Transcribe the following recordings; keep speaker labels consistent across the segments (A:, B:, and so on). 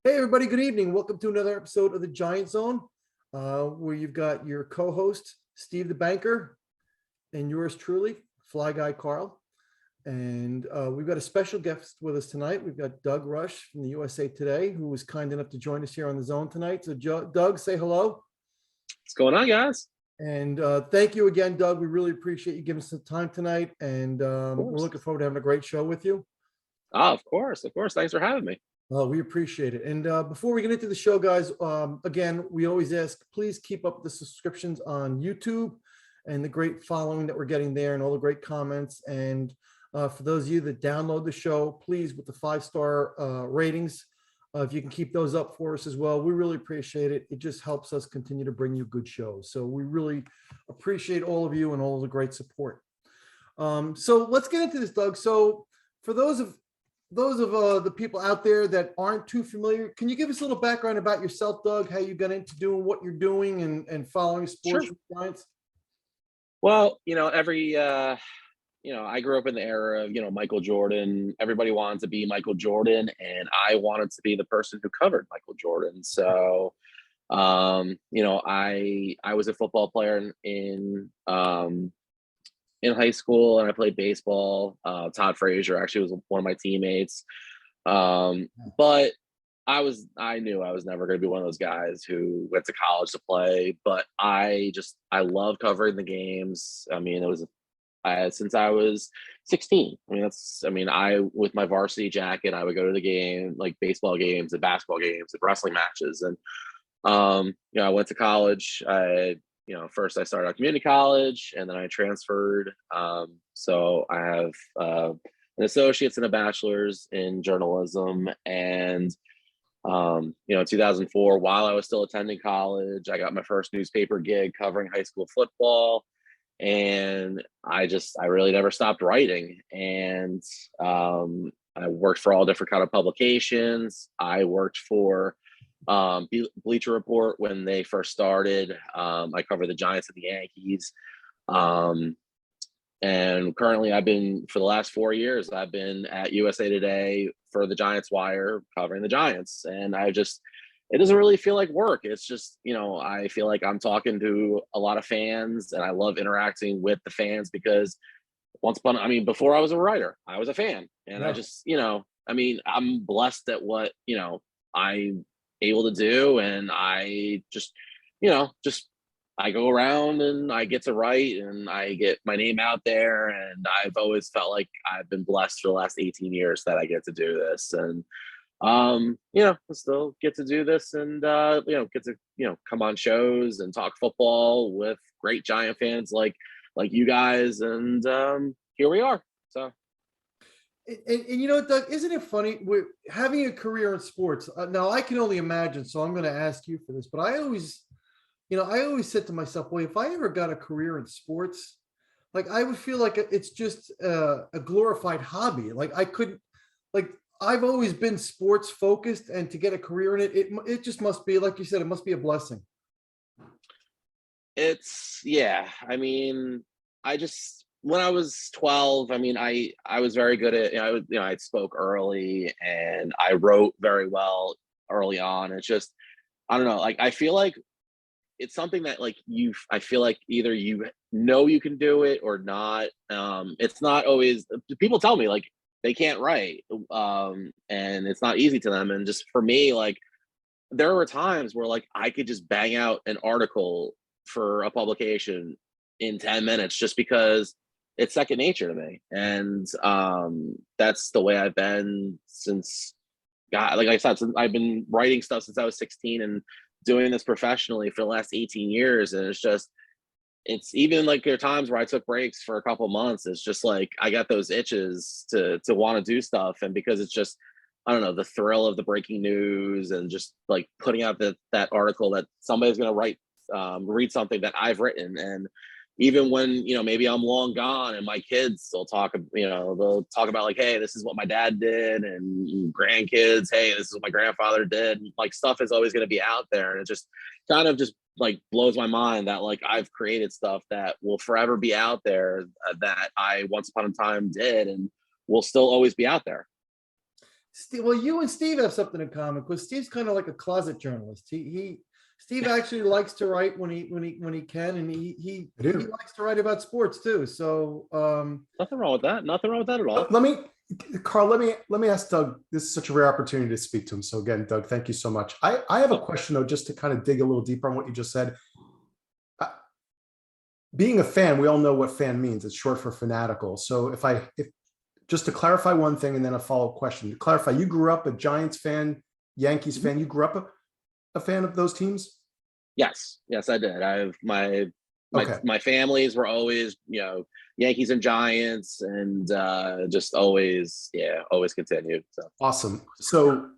A: Hey, everybody, good evening. Welcome to another episode of the Giant Zone, where you've got your co-host, Steve the Banker, and yours truly, Fly Guy Carl. And we've got a special guest with us tonight. We've got Doug Rush from the USA Today, who was kind enough to join us here on the Zone tonight. So, Doug, say hello.
B: What's going on, guys?
A: And thank you again, Doug. We really appreciate you giving us some time tonight. And we're looking forward to having a great show with you.
B: Oh, of course. Thanks for having me.
A: We appreciate it. And before we get into the show, guys, again, we always ask, please keep up the subscriptions on YouTube and the great following that we're getting there and all the great comments. And for those of you that download the show, please, with the 5-star ratings, if you can keep those up for us as well, we really appreciate it. It just helps us continue to bring you good shows. So we really appreciate all of you and all of the great support. So let's get into this, Doug. So for those of the people out there that aren't too familiar, can you give us a little background about yourself, Doug, how you got into doing what you're doing and following sports science?
B: Well, I grew up in the era of, Michael Jordan. Everybody wanted to be Michael Jordan, and I wanted to be the person who covered Michael Jordan. So, I was a football player in high school, and I played baseball. Todd Frazier actually was one of my teammates. But I knew I was never going to be one of those guys who went to college to play, but I love covering the games. I mean, since I was 16. I with my varsity jacket, I would go to the game, like baseball games and basketball games and wrestling matches. And, I went to college. First I started at community college, and then I transferred. So I have an associate's and a bachelor's in journalism. And, in 2004, while I was still attending college, I got my first newspaper gig covering high school football. And I really never stopped writing. And I worked for all different kind of publications. I worked for Bleacher Report when they first started. I covered the Giants and the Yankees. And currently for the last 4 years, I've been at USA Today for the Giants Wire covering the Giants. And it doesn't really feel like work. It's just, I feel like I'm talking to a lot of fans, and I love interacting with the fans because before I was a writer, I was a fan. And yeah. I'm blessed at what, I'm able to do. And I I go around and I get to write and I get my name out there. And I've always felt like I've been blessed for the last 18 years that I get to do this. And, I still get to do this and, get to, come on shows and talk football with great Giant fans like you guys. And, here we are. So.
A: And Doug, isn't it funny? We're having a career in sports. Now I can only imagine, so I'm going to ask you for this, but I always said to myself, well, if I ever got a career in sports, like I would feel like it's just a glorified hobby. I've always been sports focused, and to get a career in it just must be, like you said, it must be a blessing.
B: When I was 12, I was very good at, I spoke early and I wrote very well early on. It's just, I don't know, I feel like it's something that I feel like either you can do it or not. It's not always, people tell me they can't write, and it's not easy to them. And just for me, there were times where I could just bang out an article for a publication in 10 minutes just because it's second nature to me. And that's the way I've been since, God, like I said, I've been writing stuff since I was 16 and doing this professionally for the last 18 years. And it's even there are times where I took breaks for a couple months. It's just I got those itches to want to do stuff. And because it's just, I don't know, the thrill of the breaking news and just putting out that article that somebody's going to read something that I've written. And even when, maybe I'm long gone and my kids, they'll talk about hey, this is what my dad did, and grandkids, hey, this is what my grandfather did. Stuff is always going to be out there. And it just kind of just blows my mind that I've created stuff that will forever be out there, that I once upon a time did and will still always be out there.
A: Steve, well, you and Steve have something in common because Steve's kind of like a closet journalist. Steve actually likes to write when he can, and he likes to write about sports too. So
B: Nothing wrong with that. Nothing wrong with that at all.
C: Carl, let me ask Doug. This is such a rare opportunity to speak to him. So again, Doug, thank you so much. I have a question though, just to kind of dig a little deeper on what you just said. Being a fan, we all know what fan means. It's short for fanatical. So if just to clarify one thing and then a follow-up question. To clarify, you grew up a Giants fan, Yankees fan. You grew up a fan of those teams?
B: Yes, I did. I have my families were always, Yankees and Giants, and just always continued. So
C: awesome. So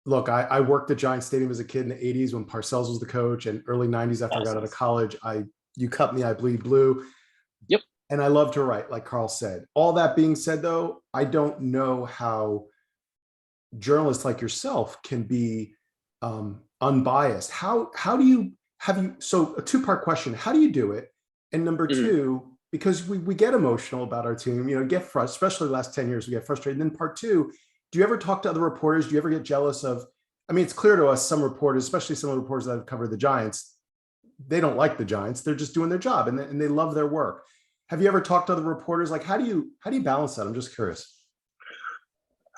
C: look, I worked at Giants Stadium as a kid in the 80s when Parcells was the coach, and early 90s after I got out of college. You cut me, I bleed blue.
B: Yep.
C: And I love to write, like Carl said. All that being said, though, I don't know how journalists like yourself can be unbiased. How do you so a two-part question, how do you do it? And number two, because we get emotional about our team, get frustrated, especially the last 10 years, we get frustrated. And then part two, do you ever talk to other reporters? Do you ever get jealous of, it's clear to us, some reporters, especially some of the reporters that have covered the Giants, they don't like the Giants. They're just doing their job and they love their work. Have you ever talked to other reporters? Like, how do you balance that? I'm just curious.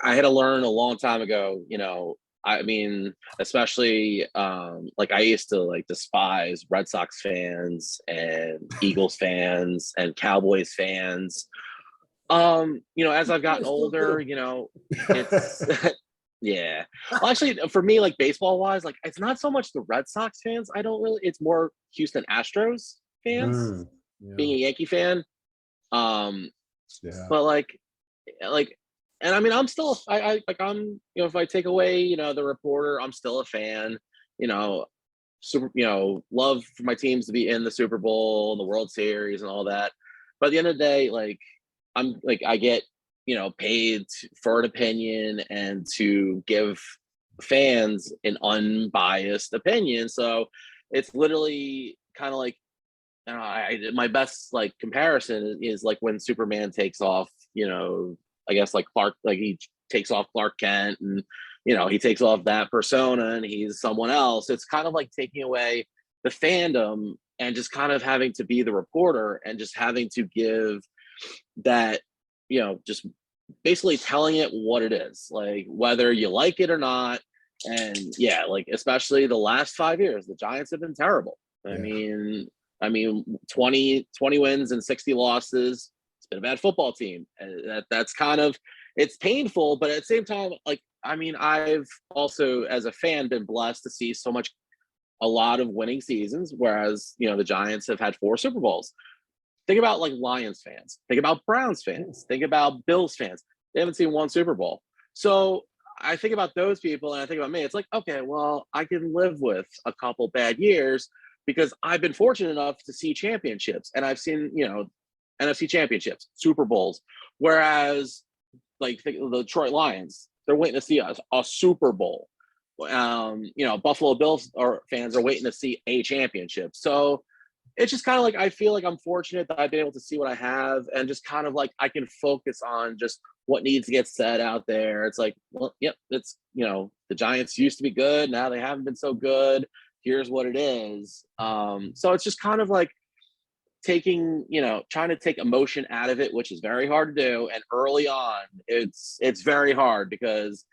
B: I had to learn a long time ago, especially like I used to despise Red Sox fans and Eagles fans and Cowboys fans. As I've gotten older, it's yeah. Well, actually, for me, like baseball wise, like it's not so much the Red Sox fans. It's more Houston Astros fans. Being a Yankee fan. But and I'm still, if I take away, the reporter, I'm still a fan, love for my teams to be in the Super Bowl and the World Series and all that. But at the end of the day, I get, paid for an opinion and to give fans an unbiased opinion. So it's literally kind of like, my best comparison is like when Superman takes off, I guess Clark, he takes off Clark Kent and, he takes off that persona and he's someone else. It's kind of like taking away the fandom and just kind of having to be the reporter and just having to give that, just basically telling it what it is, like whether you like it or not. And especially the last 5 years, the Giants have been terrible. I mean, 20 wins and 60 losses. It's been a bad football team. And that's kind of, it's painful, but at the same time, I've also, as a fan, been blessed to see a lot of winning seasons, whereas, the Giants have had 4 Super Bowls. Think about Lions fans. Think about Browns fans. Think about Bills fans. They haven't seen 1 Super Bowl. So I think about those people and I think about me. It's like, okay, well, I can live with a couple bad years because I've been fortunate enough to see championships and I've seen, NFC championships, Super Bowls. Whereas the Detroit Lions, they're waiting to see a Super Bowl. Buffalo Bills fans are waiting to see a championship. So it's just kind of I feel like I'm fortunate that I've been able to see what I have and just kind of I can focus on just what needs to get said out there. It's it's, the Giants used to be good. Now they haven't been so good. Here's what it is. So it's just kind of taking, trying to take emotion out of it, which is very hard to do. And early on, it's very hard because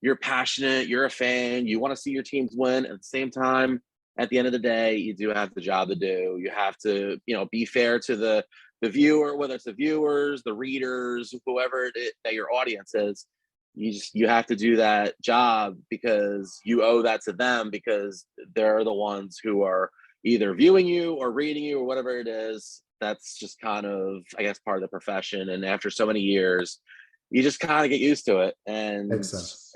B: you're passionate, you're a fan, you want to see your teams win. At the same time, at the end of the day, you do have the job to do. You have to, be fair to the viewer, whether it's the viewers, the readers, whoever it is that your audience is. You have to do that job because you owe that to them because they're the ones who are either viewing you or reading you or whatever it is. That's just kind of, I guess, part of the profession. And after so many years, you just kind of get used to it. And
C: makes sense.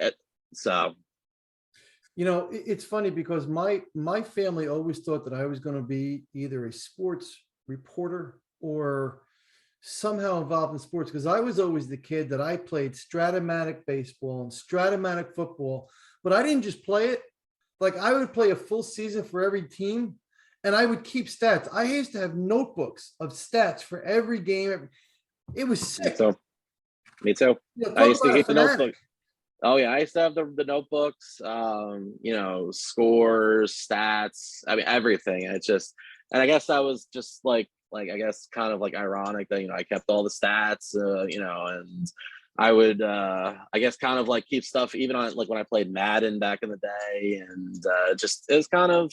A: It's funny because my family always thought that I was going to be either a sports reporter or somehow involved in sports because I was always the kid that I played Stratomatic baseball and Stratomatic football, but I didn't just play it. I would play a full season for every team and I would keep stats. I used to have notebooks of stats for every game. It was sick.
B: Me too.
A: Yeah,
B: I
A: talk
B: used to
A: about a
B: keep the
A: fanatic.
B: notebook. Oh yeah, I used to have the notebooks, scores, stats. I mean everything. It's just, and I guess that was just like I guess kind of like ironic that I kept all the stats, and I would I guess kind of like keep stuff even on like when I played Madden back in the day, and just it was kind of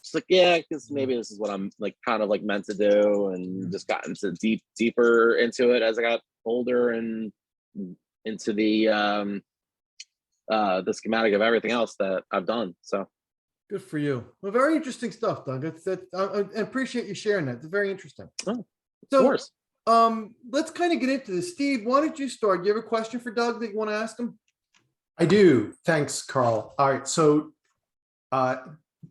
B: just like yeah, because maybe this is what I'm like kind of like meant to do, and just got into deeper into it as I got older and into the schematic of everything else that I've done. So
A: Good for you. Well, very interesting stuff, Doug. I appreciate you sharing that. It's very interesting.
B: oh, of
A: So,
B: course.
A: let's kind of get into this. Steve, why don't you start? Do you have a question for Doug that you want to ask him?
C: I do. Thanks, Carl. All right. So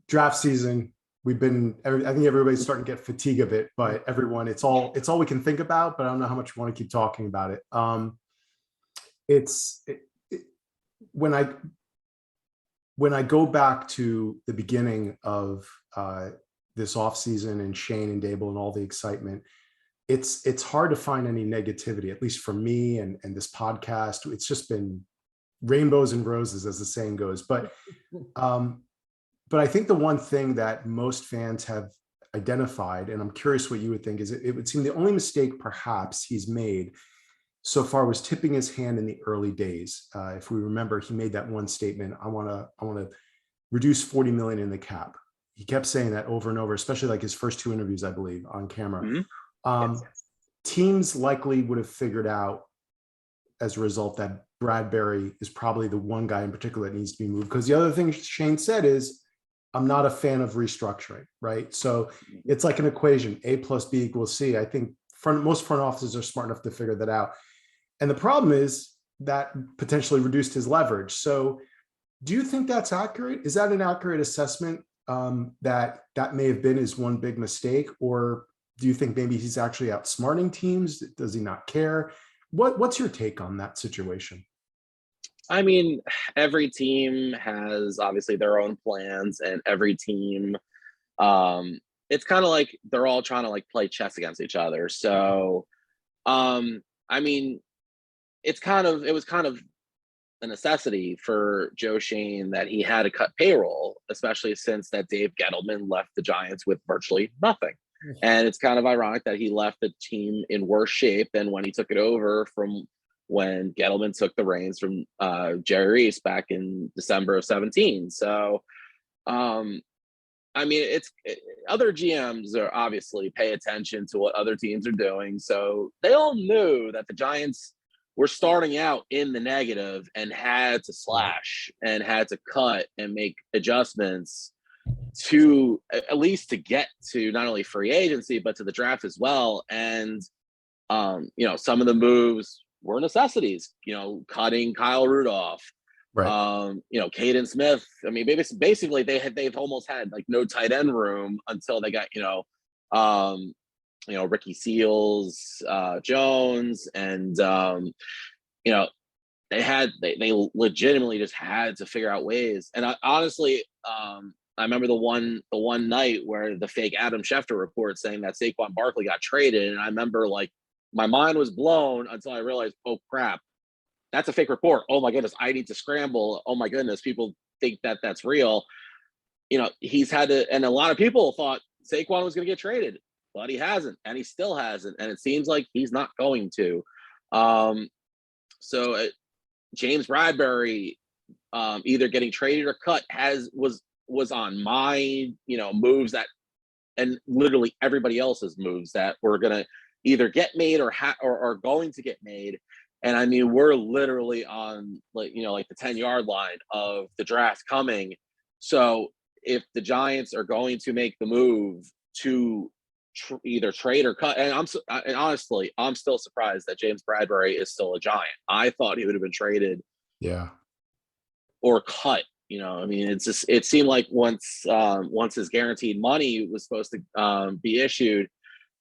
C: draft season, I think everybody's starting to get fatigue of it, but everyone, it's all we can think about, but I don't know how much we want to keep talking about it. When I go back to the beginning of this offseason and Shane and Dable and all the excitement, it's hard to find any negativity, at least for me and this podcast. It's just been rainbows and roses, as the saying goes. But I think the one thing that most fans have identified, and I'm curious what you would think, is it would seem the only mistake perhaps he's made so far was tipping his hand in the early days. If we remember, he made that one statement, I want to reduce 40 million in the cap. He kept saying that over and over, especially like his first two interviews, I believe, on camera.
B: Mm-hmm. Yes.
C: Teams likely would have figured out as a result that Bradberry is probably the one guy in particular that needs to be moved. Because the other thing Shane said is, I'm not a fan of restructuring, right? So it's like an equation, A plus B equals C. I think most front offices are smart enough to figure that out. And the problem is that potentially reduced his leverage. So do you think that's accurate? Is that an accurate assessment, that may have been his one big mistake? Or do you think maybe he's actually outsmarting teams? Does he not care? What's your take on that situation?
B: I mean, every team has obviously their own plans, and every team, it's kind of like they're all trying to like play chess against each other. So, I mean, it was kind of a necessity for Joe Shane that he had to cut payroll, especially since that Dave Gettleman left the Giants with virtually nothing. And it's kind of ironic that he left the team in worse shape than when he took it over from when Gettleman took the reins from Jerry Reese back in December of 17. So, I mean, other GMs are obviously pay attention to what other teams are doing. So they all knew that the Giants were starting out in the negative and had to slash and had to cut and make adjustments to at least to get to not only free agency, but to the draft as well. And, some of the moves were necessities, cutting Kyle Rudolph,
C: Right.
B: Caden Smith. I mean, basically they've almost had like no tight end room until they got, Ricky Seals, Jones, and they legitimately just had to figure out ways. And I honestly, I remember the one night where the fake Adam Schefter report saying that Saquon Barkley got traded, and I remember like my mind was blown until I realized, oh crap, that's a fake report. Oh my goodness, I need to scramble. Oh my goodness, people think that that's real. He's had to, and a lot of people thought Saquon was going to get traded, but he hasn't, and he still hasn't, and it seems like he's not going to. James Bradberry, either getting traded or cut was on my moves that, and literally everybody else's moves that were going to either get made or are going to get made. And I mean, we're literally on like the 10-yard line of the draft coming. So if the Giants are going to make the move to either trade or cut, and honestly, I'm still surprised that James Bradberry is still a Giant. I thought he would have been traded, or cut. I mean, it seemed like once his guaranteed money was supposed to be issued,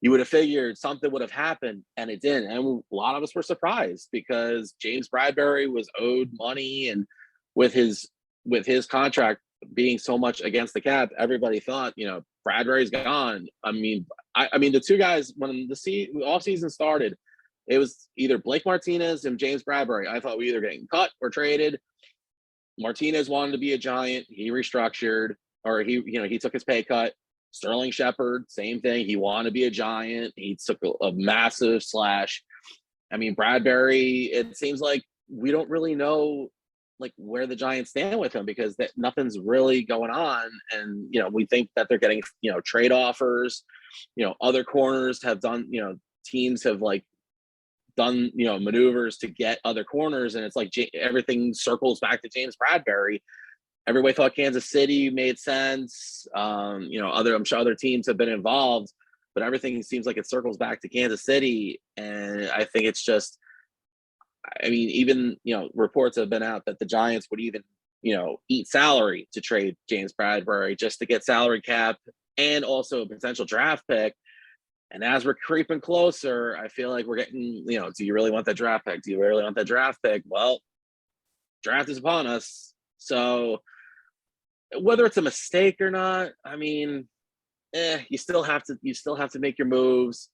B: you would have figured something would have happened, and it didn't. And a lot of us were surprised because James Bradberry was owed money, and with his contract being so much against the cap, everybody thought, Bradberry's gone. I mean, the two guys, when the off season started, it was either Blake Martinez and James Bradberry. I thought we either getting cut or traded. Martinez wanted to be a Giant. He restructured, or he took his pay cut. Sterling Shepard, same thing. He wanted to be a Giant. He took a massive slash. I mean, Bradbury, it seems like we don't really know like where the Giants stand with him, because nothing's really going on. And, we think that they're getting, trade offers, other corners have done, teams have like done, maneuvers to get other corners. And it's like everything circles back to James Bradbury. Everybody thought Kansas City made sense. I'm sure other teams have been involved, but everything seems like it circles back to Kansas City. And I think it's just, I mean, even, reports have been out that the Giants would even, eat salary to trade James Bradbury just to get salary cap and also a potential draft pick. And as we're creeping closer, I feel like we're getting, do you really want that draft pick? Do you really want that draft pick? Well, draft is upon us. So whether it's a mistake or not, I mean, you still have to make your moves.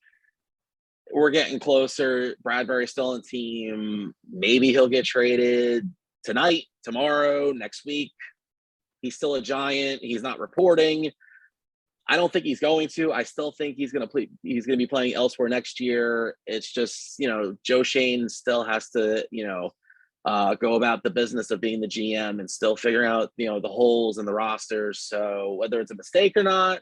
B: We're getting closer. Bradbury's still on the team. Maybe he'll get traded tonight, tomorrow, next week. He's still a Giant. He's not reporting. I don't think he's going to. I still think he's going to play. He's going to be playing elsewhere next year. It's just, Joe Schoen still has to, go about the business of being the GM and still figuring out, the holes in the rosters. So whether it's a mistake or not,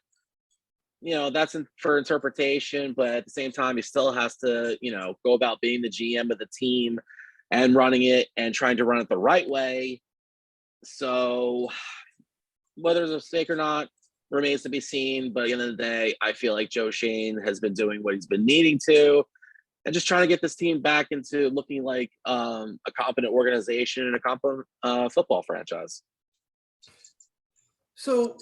B: that's for interpretation. But at the same time, he still has to, go about being the GM of the team and running it and trying to run it the right way. So whether it's a mistake or not remains to be seen. But at the end of the day, I feel like Joe Schoen has been doing what he's been needing to, and just trying to get this team back into looking like a competent organization and a competent football franchise.
A: So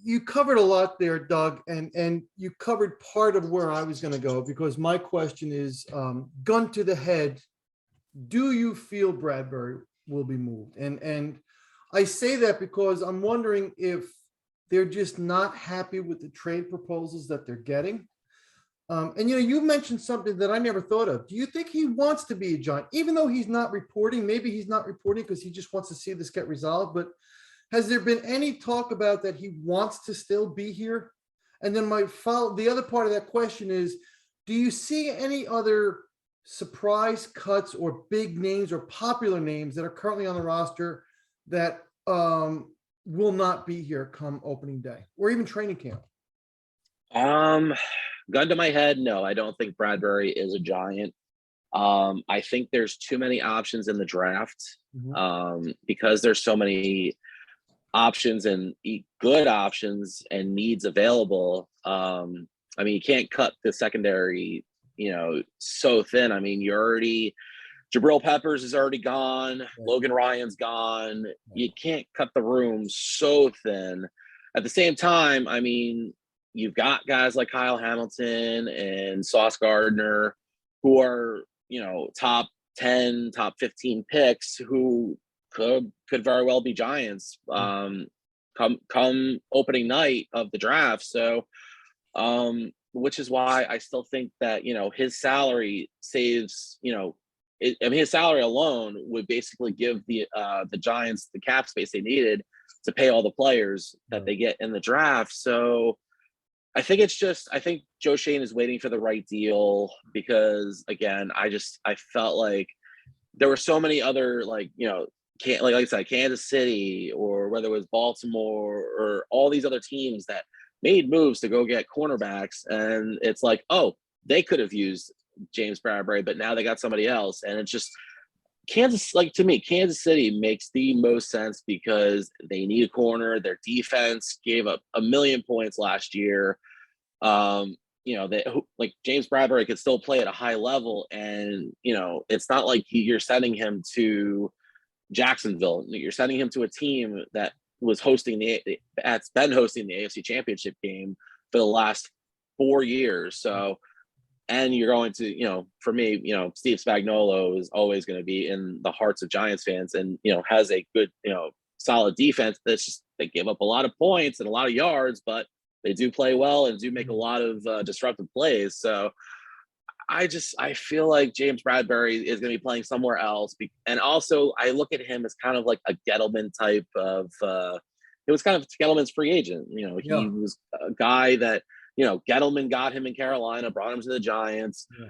A: you covered a lot there, Doug, and you covered part of where I was going to go, because my question is, gun to the head, do you feel Bradbury will be moved? And I say that because I'm wondering if they're just not happy with the trade proposals that they're getting. And you mentioned something that I never thought of. Do you think he wants to be a Giant, even though he's not reporting? Maybe he's not reporting because he just wants to see this get resolved. But has there been any talk about that he wants to still be here? And then the other part of that question is, do you see any other surprise cuts or big names or popular names that are currently on the roster that will not be here come opening day or even training camp?
B: Gun to my head, no, I don't think Bradbury is a Giant. I think there's too many options in the draft, because there's so many options and good options and needs available. I mean, you can't cut the secondary, so thin. I mean, Jabril Peppers is already gone. Logan Ryan's gone. You can't cut the room so thin. At the same time, I mean, you've got guys like Kyle Hamilton and Sauce Gardner who are, top 10, top 15 picks who could very well be Giants come opening night of the draft. So, which is why I still think that, his salary saves, his salary alone would basically give the Giants the cap space they needed to pay all the players that they get in the draft. So I think Joe Schoen is waiting for the right deal, because again, I felt like there were so many other, like I said, Kansas City, or whether it was Baltimore or all these other teams that made moves to go get cornerbacks. And it's like, oh, they could have used James Bradbury, but now they got somebody else. And it's just to me, Kansas City makes the most sense because they need a corner. Their defense gave up 1 million points last year. Like James Bradbury could still play at a high level. And, it's not like you're sending him to Jacksonville. You're sending him to a team that was that's been hosting the AFC Championship game for the last 4 years. So, and you're going to, for me, Steve Spagnuolo is always going to be in the hearts of Giants fans, and, has a good, solid defense. They give up a lot of points and a lot of yards, but they do play well and do make a lot of disruptive plays. So I feel like James Bradberry is going to be playing somewhere else. And also, I look at him as kind of like a Gettleman type of. It was kind of Gettleman's free agent. He
A: Yeah.
B: was a guy that Gettleman got him in Carolina, brought him to the Giants.
A: Yeah.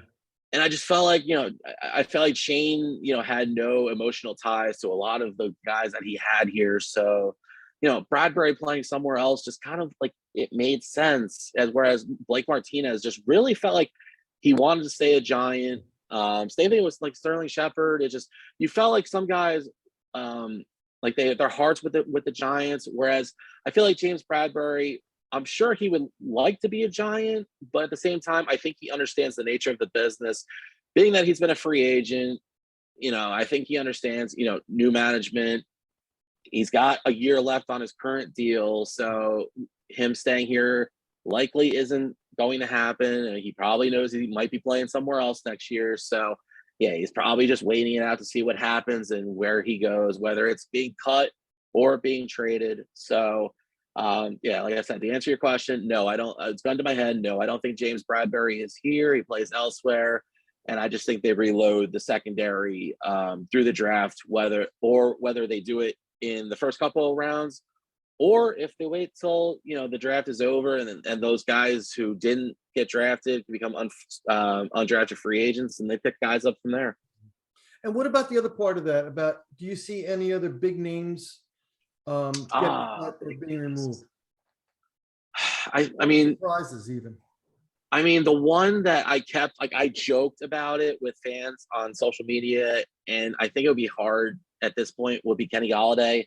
B: And I just felt like, I felt like Shane, had no emotional ties to a lot of the guys that he had here. So, Bradbury playing somewhere else just kind of like it made sense. Whereas Blake Martinez just really felt like he wanted to stay a Giant. Same thing with like Sterling Shepard. It just, you felt like some guys, like their hearts with the Giants. Whereas I feel like James Bradbury, I'm sure he would like to be a Giant, but at the same time, I think he understands the nature of the business. Being that he's been a free agent, I think he understands, new management. He's got a year left on his current deal, so him staying here likely isn't going to happen. And he probably knows he might be playing somewhere else next year. So, yeah, he's probably just waiting it out to see what happens and where he goes, whether it's being cut or being traded. So, yeah, like I said, to answer your question, no, I don't. It's gun to my head. No, I don't think James Bradbury is here. He plays elsewhere, and I just think they reload the secondary through the draft, whether they do it in the first couple of rounds, or if they wait till the draft is over and those guys who didn't get drafted can become undrafted free agents, and they pick guys up from there.
A: And what about the other part of that? Do you see any other big names getting cut or being removed?
B: I mean,
A: surprises even.
B: I mean, the one that I kept, like, I joked about it with fans on social media, and I think it would be hard at this point, would be Kenny Golladay,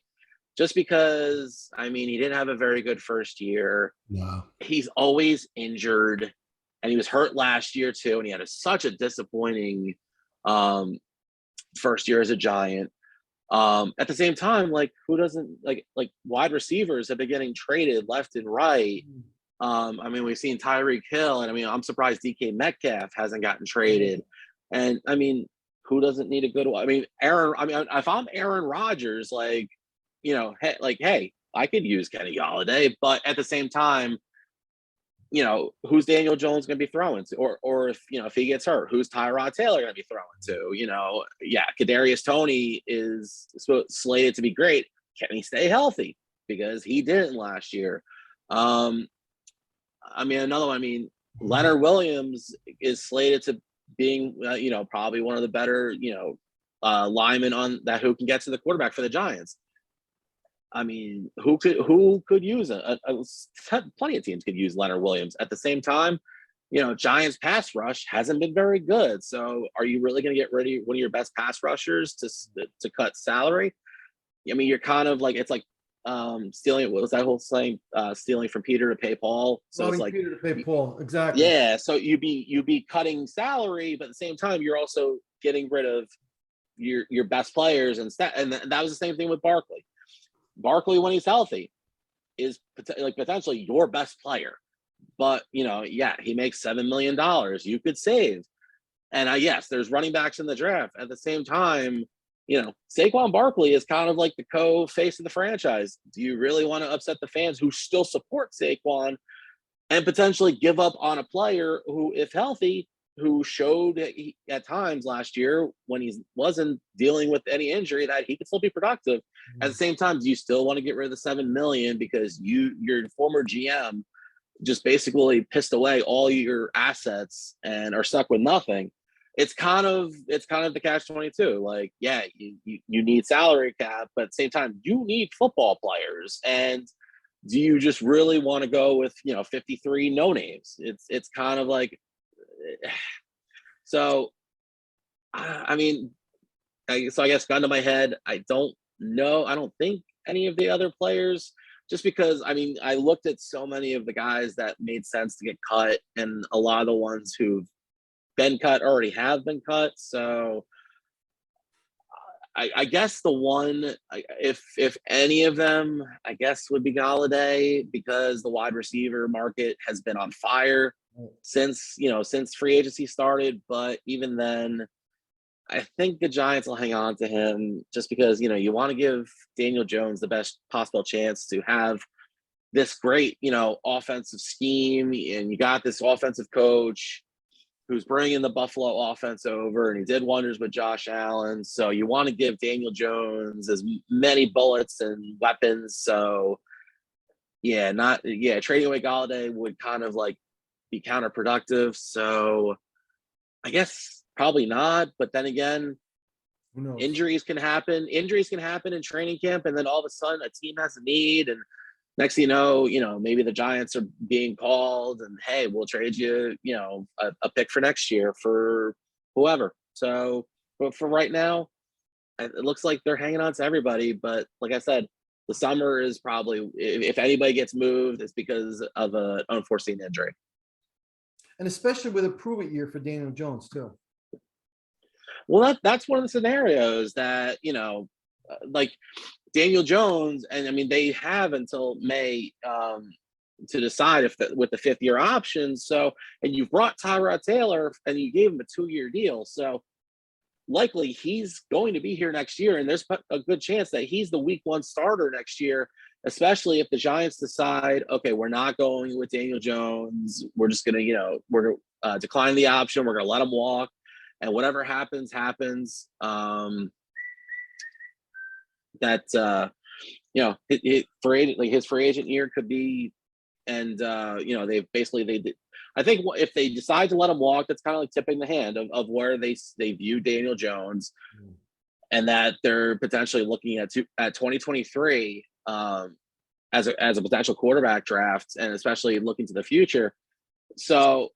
B: just because, I mean, he didn't have a very good first year.
C: No.
B: He's always injured, and he was hurt last year too, and he had such a disappointing first year as a Giant. At the same time, like, who doesn't like wide receivers have been getting traded left and right. I mean, we've seen Tyreek Hill, and I mean, I'm surprised DK Metcalf hasn't gotten traded. And I mean, who doesn't need a good one? I mean, if I'm Aaron Rodgers, like, hey, I could use Kenny Golladay, but at the same time, who's Daniel Jones going to be throwing to? Or if he gets hurt, who's Tyrod Taylor going to be throwing to? Yeah, Kadarius Toney is slated to be great. Can he stay healthy? Because he didn't last year. I mean, another one. I mean, Leonard Williams is slated to being, probably one of the better, linemen on that who can get to the quarterback for the Giants. I mean, who could use plenty of teams could use Leonard Williams. At the same time, Giants pass rush hasn't been very good. So are you really going to get rid of one of your best pass rushers to cut salary? I mean, you're kind of like, it's like stealing, what was that whole saying? Stealing from Peter to pay Paul. So it's like
A: Peter to pay Paul. Exactly.
B: Yeah. So you'd be cutting salary, but at the same time, you're also getting rid of your best players instead. And that was the same thing with Barkley. Barkley, when he's healthy, is potentially your best player, but he makes $7 million. You could save, and yes, there's running backs in the draft. At the same time, Saquon Barkley is kind of like the co-face of the franchise. Do you really want to upset the fans who still support Saquon and potentially give up on a player who, if healthy, who showed at times last year when he wasn't dealing with any injury that he could still be productive? At the same time, do you still want to get rid of the $7 million because your former GM just basically pissed away all your assets and are stuck with nothing? It's kind of the catch-22. Like, yeah, you need salary cap, but at the same time, you need football players. And do you just really want to go with 53 no names? It's kind of like, so I mean, I guess gun to my head, I don't know. I don't think any of the other players, just because, I mean, I looked at so many of the guys that made sense to get cut, and a lot of the ones who've been cut already have been cut. So I guess the one, if any of them, I guess would be Golladay, because the wide receiver market has been on fire since free agency started. But even then, I think the Giants will hang on to him just because, you want to give Daniel Jones the best possible chance to have this great, offensive scheme, and you got this offensive coach. who's bringing the Buffalo offense over, and he did wonders with Josh Allen. So you want to give Daniel Jones as many bullets and weapons. So trading away Galladay would kind of like be counterproductive. So I guess probably not. But then again,
A: Who knows?
B: injuries can happen. Injuries can happen in training camp, and then all of a sudden a team has a need, and next thing you know, maybe the Giants are being called, and hey, we'll trade you, a pick for next year for whoever. So, but for right now, it looks like they're hanging on to everybody. But like I said, the summer is probably, if anybody gets moved, it's because of an unforeseen injury.
A: And especially with a prove it year for Daniel Jones too.
B: Well, that's one of the scenarios that, like Daniel Jones, and I mean, they have until May to decide with the 5th-year option. So, and you've brought Tyrod Taylor and you gave him a 2-year deal. So likely he's going to be here next year. And there's a good chance that he's the week 1 starter next year, especially if the Giants decide, okay, we're not going with Daniel Jones. We're just going to, we're going to decline the option. We're going to let him walk. And whatever happens, happens. His free agent year could be, and they did. I think if they decide to let him walk, that's kind of like tipping the hand of where they view Daniel Jones, and that they're potentially looking at 2023 as a potential quarterback draft, and especially looking to the future. So,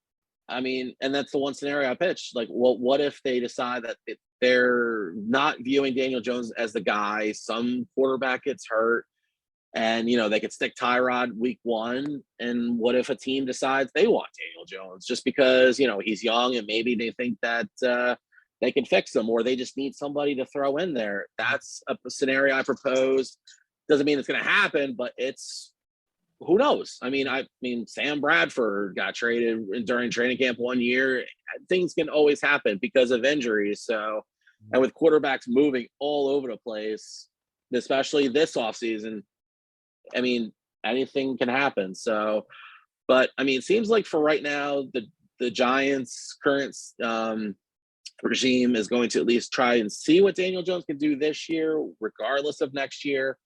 B: I mean, and that's the one scenario I pitched. Like, well, what if they decide that they're not viewing Daniel Jones as the guy? Some quarterback gets hurt, and they could stick Tyrod week 1. And what if a team decides they want Daniel Jones just because he's young and maybe they think that they can fix him, or they just need somebody to throw in there? That's a scenario I proposed. Doesn't mean it's going to happen, but it's. Who knows? I mean, Sam Bradford got traded during training camp 1 year. Things can always happen because of injuries. So, and with quarterbacks moving all over the place, especially this offseason, I mean, anything can happen. So, but I mean, it seems like for right now, the Giants' current regime is going to at least try and see what Daniel Jones can do this year, regardless of next year.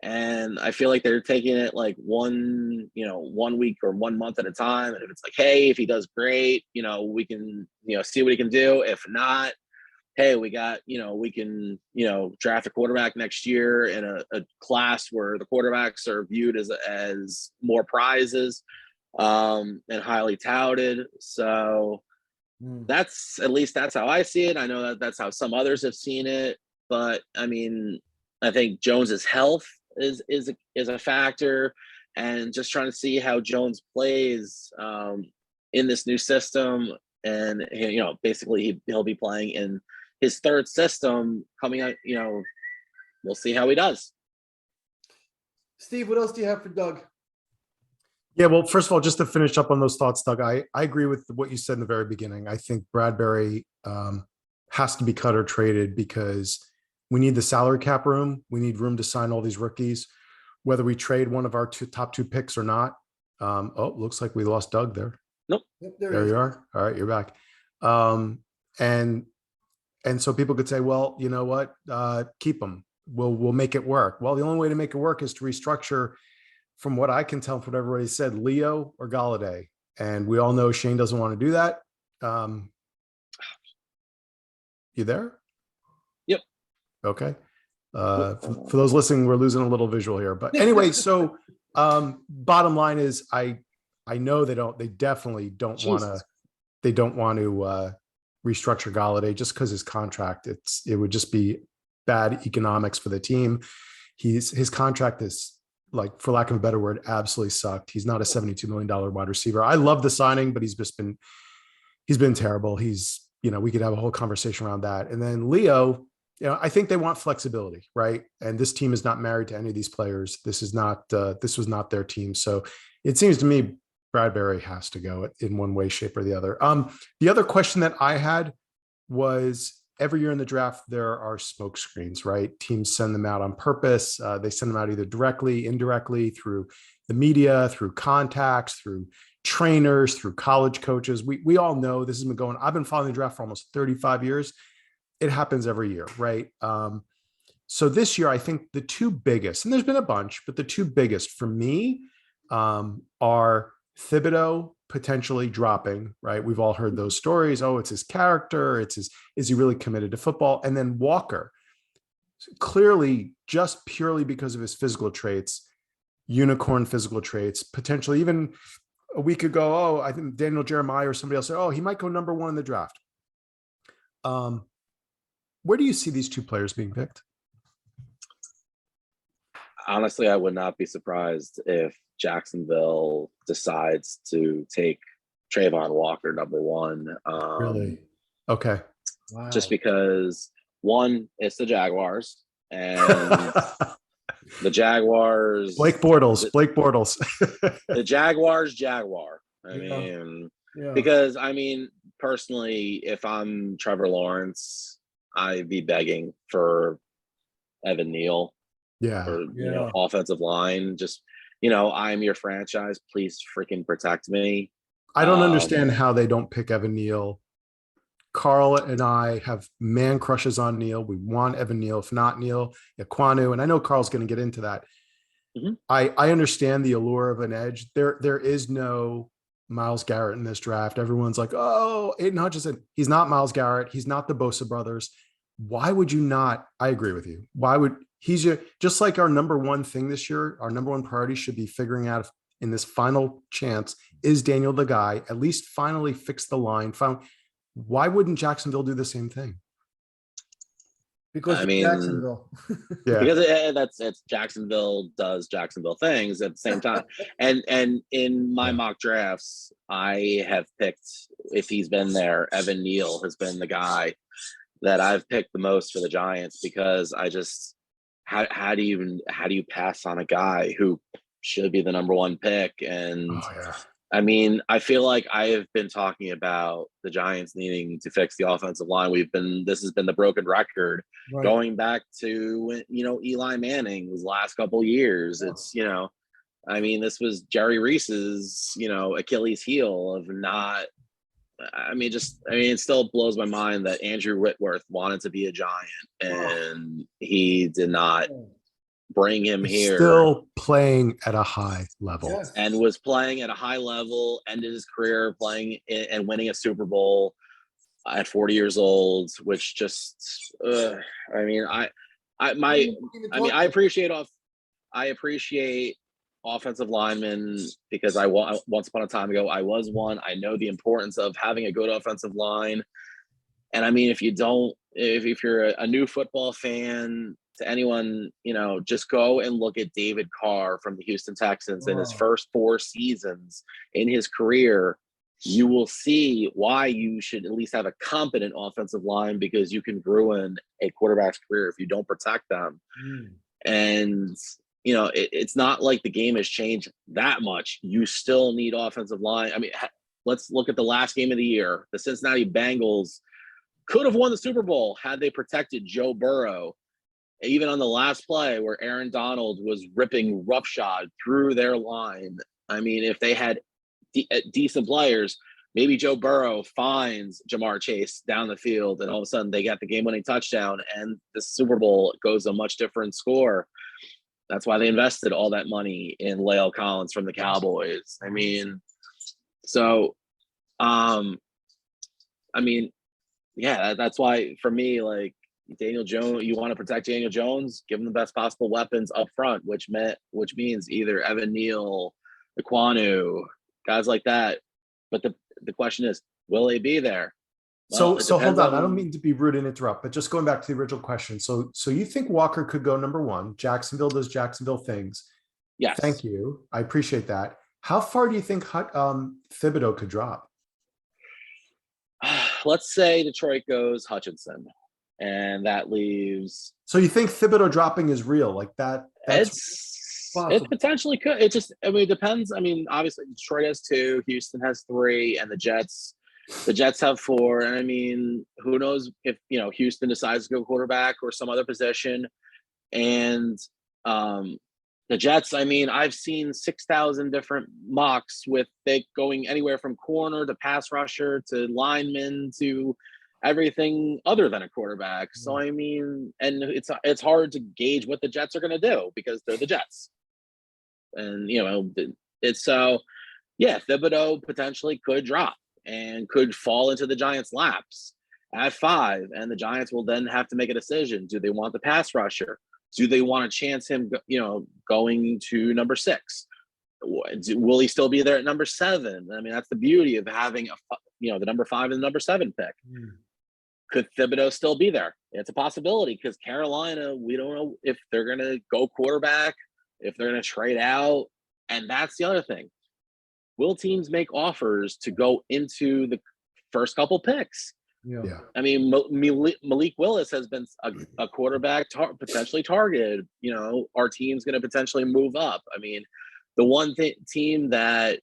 B: And I feel like they're taking it like 1 week or 1 month at a time. And if it's like, hey, if he does great, we can, see what he can do. If not, hey, we can, draft a quarterback next year in a class where the quarterbacks are viewed as more prizes and highly touted. So that's how I see it. I know that's how some others have seen it. But I mean, I think Jones's health is a factor, and just trying to see how Jones plays in this new system. And basically he'll be playing in his 3rd system coming out. We'll see how he does.
A: Steve, what else do you have for Doug?
C: Yeah, well, first of all, just to finish up on those thoughts, Doug, I agree with what you said in the very beginning. I think Bradberry has to be cut or traded because we need the salary cap room. We need room to sign all these rookies, whether we trade one of our top 2 picks or not. Looks like we lost Doug there.
B: Nope.
A: Yep,
C: there you are. All right, you're back. And so people could say, well, you know what? Keep them. We'll make it work. Well, the only way to make it work is to restructure, from what I can tell from what everybody said, Leo or Galladay. And we all know Shane doesn't want to do that. You there? Okay. For those listening, we're losing a little visual here, but anyway, so bottom line is I know they definitely don't want to restructure Galladay just because his contract, it would just be bad economics for the team. His contract is, like, for lack of a better word, absolutely sucked. He's not a $72 million wide receiver. I love the signing, but he's been terrible. We could have a whole conversation around that. And then Leo, I think they want flexibility, right? And this team is not married to any of these players. This was not their team. So it seems to me Bradberry has to go in one way, shape, or the other. The other question that I had was, every year in the draft, there are smoke screens, right? Teams send them out on purpose. They send them out either directly, indirectly, through the media, through contacts, through trainers, through college coaches. We all know this has been going. I've been following the draft for almost 35 years. It happens every year, right? So this year, I think the two biggest, and there's been a bunch, but the two biggest for me are Thibodeau potentially dropping, right? We've all heard those stories. Oh, it's his character. Is he really committed to football? And then Walker, clearly just purely because of his physical traits, unicorn physical traits, potentially even a week ago, oh, I think Daniel Jeremiah or somebody else said, oh, he might go number one in the draft. Where do you see these two players being picked?
B: Honestly, I would not be surprised if Jacksonville decides to take Trayvon Walker number one.
C: Really? Okay.
A: Wow.
B: Just because, one, it's the Jaguars, and the Jaguars.
C: Blake Bortles.
B: The Jaguars, Jaguar. I
A: Yeah.
B: mean,
A: Yeah.
B: because personally, if I'm Trevor Lawrence, I'd be begging for Evan Neal.
C: Yeah.
B: Or
A: Yeah.
B: offensive line. Just I'm your franchise. Please freaking protect me.
C: I don't understand how they don't pick Evan Neal. Carl and I have man crushes on Neal. We want Evan Neal. If not Neal, Iquanu. And I know Carl's going to get into that.
B: Mhm.
C: I understand the allure of an edge. There is no Myles Garrett in this draft. Everyone's like, oh, Aiden Hutchinson. He's not Myles Garrett. He's not the Bosa brothers. Why would you not? I agree with you. Why would he's just like our number one thing this year? Our number one priority should be figuring out if in this final chance, is Daniel the guy? At least finally fix the line. Why wouldn't Jacksonville do the same thing?
A: Because
B: I
A: it's
B: mean,
A: Jacksonville.
C: Yeah.
B: because it's Jacksonville does Jacksonville things at the same time. and in my mock drafts, I have picked, if he's been there, Evan Neal has been the guy that I've picked the most for the Giants, because I just how do you pass on a guy who should be the number one pick? And I feel like I have been talking about the Giants needing to fix the offensive line. This has been the broken record going back to Eli Manning's last couple of years. It's this was Jerry Reese's Achilles heel of not. It still blows my mind that Andrew Whitworth wanted to be a Giant and he did not bring him here.
C: Still playing at a high level.
B: And was playing at a high level, ended his career playing and winning a Super Bowl at 40 years old, which just, I appreciate offensive linemen, because once upon a time ago I was one. I know the importance of having a good offensive line. And if you're a new football fan, to anyone, just go and look at David Carr from the Houston Texans in his first 4 seasons in his career. You will see why you should at least have a competent offensive line, because you can ruin a quarterback's career if you don't protect them. And it's not like the game has changed that much. You still need offensive line. Let's look at the last game of the year. The Cincinnati Bengals could have won the Super Bowl had they protected Joe Burrow. Even on the last play where Aaron Donald was ripping roughshod through their line. If they had decent players, maybe Joe Burrow finds Jamar Chase down the field, and all of a sudden they got the game-winning touchdown, and the Super Bowl goes a much different score. That's why they invested all that money in La'el Collins from the Cowboys. That's why for me, Daniel Jones, you want to protect Daniel Jones, give him the best possible weapons up front, which means either Evan Neal, Iquanu, guys like that. But the question is, will they be there?
C: Well, so hold on. I don't mean to be rude and interrupt, but just going back to the original question. So you think Walker could go number one? Jacksonville does Jacksonville things.
B: Yes.
C: Thank you. I appreciate that. How far do you think Thibodeau could drop?
B: Let's say Detroit goes Hutchinson, and that leaves.
C: So you think Thibodeau dropping is real? Like that?
B: It potentially could. It just, it depends. Obviously Detroit has 2, Houston has 3, and the Jets have 4. And who knows if, Houston decides to go quarterback or some other position. And the The Jets, I mean, I've seen 6,000 different mocks with it going anywhere from corner to pass rusher to lineman to everything other than a quarterback. So I mean, and it's hard to gauge what the Jets are going to do because they're the Jets. And it's so yeah, Thibodeau potentially could drop and could fall into the Giants' laps at 5, and the Giants will then have to make a decision. Do they want the pass rusher? Do they want to chance him, going to number 6? Will he still be there at number 7? I mean, that's the beauty of having the number 5 and the number 7 pick. Could Thibodeau still be there? It's a possibility because Carolina, we don't know if they're going to go quarterback, if they're going to trade out. And that's the other thing. Will teams make offers to go into the first couple picks?
C: Yeah.
B: I mean, Malik Willis has been a quarterback potentially targeted. Our team's going to potentially move up. I mean, the one team that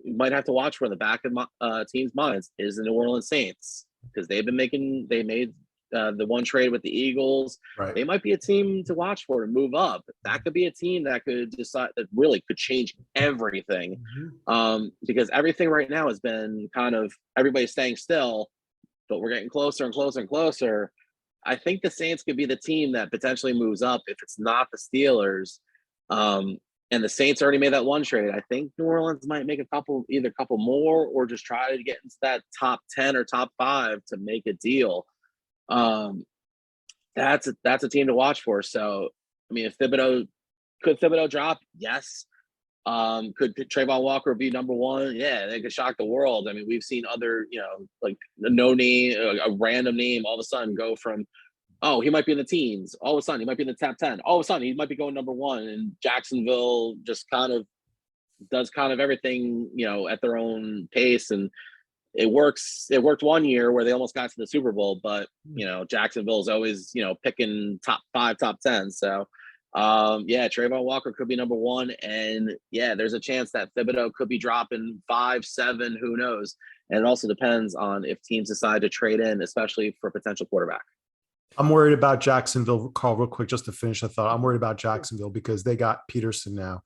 B: might have to watch for in the back of teams' minds is the New Orleans Saints, because they made the one trade with the Eagles.
C: Right.
B: They might be a team to watch for to move up. That could be a team that could decide that really could change everything. Because everything right now has been kind of everybody's staying still, but we're getting closer and closer and closer. I think the Saints could be the team that potentially moves up if it's not the Steelers. And the Saints already made that one trade. I think New Orleans might make either a couple more or just try to get into that top 10 or top 5 to make a deal. That's a team to watch for. So, I mean, could Thibodeau drop? Yes. Could Trayvon Walker be number 1? Yeah, they could shock the world. I mean, we've seen other, like a no name, a random name all of a sudden go from, he might be in the teens. All of a sudden, he might be in the top 10. All of a sudden, he might be going number 1. And Jacksonville just kind of does kind of everything, at their own pace. And it works. It worked one year where they almost got to the Super Bowl, but Jacksonville is always, picking top 5, top 10. So, Trayvon Walker could be number 1, and there's a chance that Thibodeau could be dropping 5, 7. Who knows? And it also depends on if teams decide to trade in, especially for potential quarterback.
C: I'm worried about Jacksonville, Carl, real quick, just to finish the thought. I'm worried about Jacksonville because they got Peterson now.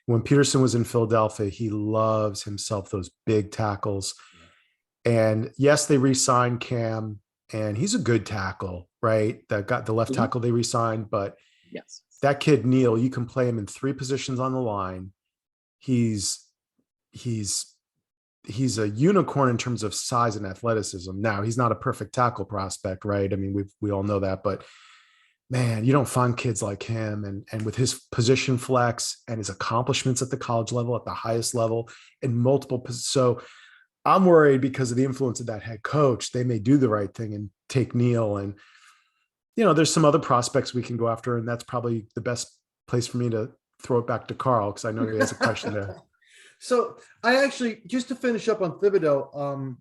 C: When Peterson was in Philadelphia, he loves himself those big tackles. And yes, they re-signed Cam, and he's a good tackle, right? That got the left tackle they re-signed, but
B: yes,
C: that kid Neal, you can play him in 3 positions on the line. He's a unicorn in terms of size and athleticism. Now, he's not a perfect tackle prospect, right? I mean, we all know that, but man, you don't find kids like him, and with his position flex and his accomplishments at the college level, at the highest level, in multiple positions. So I'm worried because of the influence of that head coach. They may do the right thing and take Neal, and there's some other prospects we can go after, and that's probably the best place for me to throw it back to Carl, because I know he has a question there.
A: So I actually, just to finish up on Thibodeau,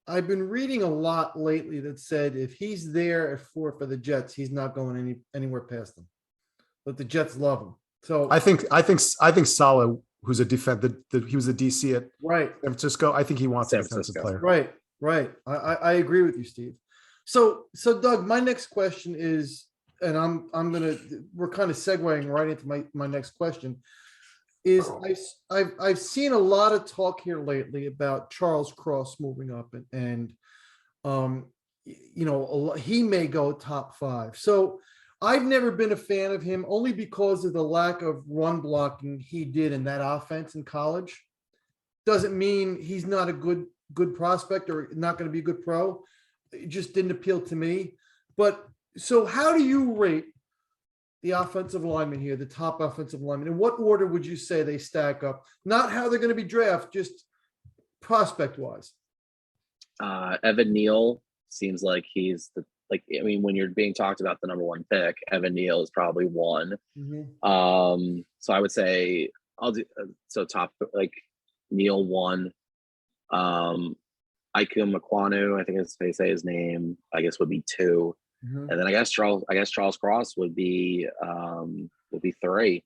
A: I've been reading a lot lately that said if he's there at 4 for the Jets, he's not going anywhere past them. But the Jets love him. So
C: I think Saleh, who's a he was a DC at
A: San
C: Francisco. I think he wants a defensive player.
A: Right. I agree with you, Steve. So Doug, my next question is, and we're kind of segueing right into my next question, is I've seen a lot of talk here lately about Charles Cross moving up, and he may go top 5. So I've never been a fan of him, only because of the lack of run blocking he did in that offense in college. Doesn't mean he's not a good prospect or not going to be a good pro. It just didn't appeal to me. But so how do you rate the offensive lineman here, the top offensive lineman? In what order would you say they stack up? Not how they're going to be drafted, just prospect wise.
B: Evan Neal seems like he's when you're being talked about the number 1 pick, Evan Neal is probably 1. So I would say I'll do top Neal 1. Ikem Ekwonu, I think is they say his name, I guess would be 2. And then I guess Charles Cross would be 3.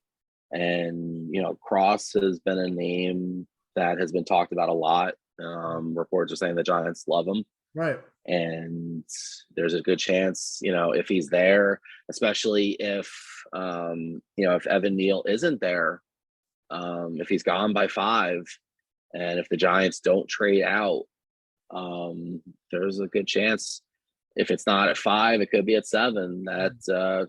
B: And Cross has been a name that has been talked about a lot. Reports are saying the Giants love him.
A: Right.
B: And there's a good chance, if he's there, especially if If Evan Neal isn't there, if he's gone by 5, and if the Giants don't trade out, there's a good chance if it's not at 5, it could be at 7. That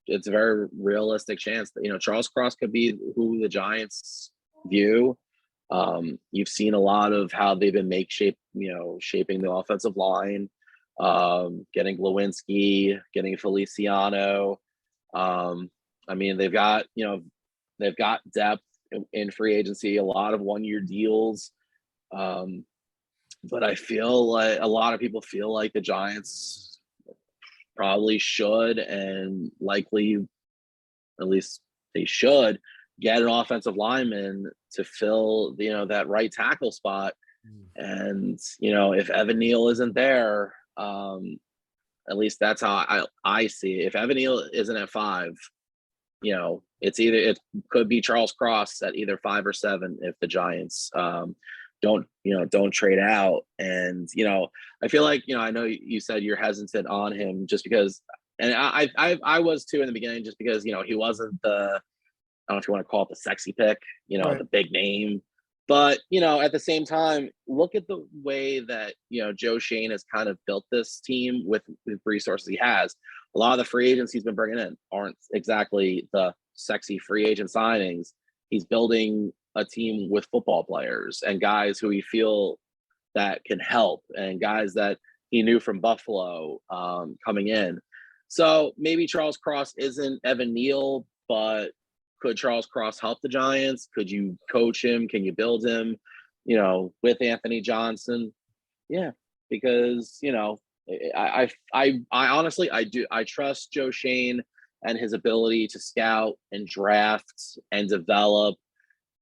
B: it's a very realistic chance that Charles Cross could be who the Giants view. You've seen a lot of how they've been shaping the offensive line, getting Lewinsky, getting Feliciano. They've got depth in free agency, a lot of 1-year deals. But I feel like a lot of people feel like the Giants probably should, and likely, at least they should, get an offensive lineman to fill that right tackle spot. And if Evan Neal isn't there, at least that's how I see it. If Evan Neal isn't at 5, it could be Charles Cross at either 5 or 7 if the Giants don't trade out. And I feel like I know you said you're hesitant on him just because, and I was too in the beginning, just because he wasn't the, I don't know if you want to call it the sexy pick,
A: Right.
B: the big name. But at the same time, look at the way that Joe Schoen has kind of built this team with resources he has. A lot of the free agents he's been bringing in aren't exactly the sexy free agent signings. He's building a team with football players and guys who he feel that can help, and guys that he knew from Buffalo coming in. So maybe Charles Cross isn't Evan Neal, but could Charles Cross help the Giants? Could you coach him? Can you build him, with Anthony Johnson? Yeah, because I honestly I trust Joe Schoen and his ability to scout and draft and develop,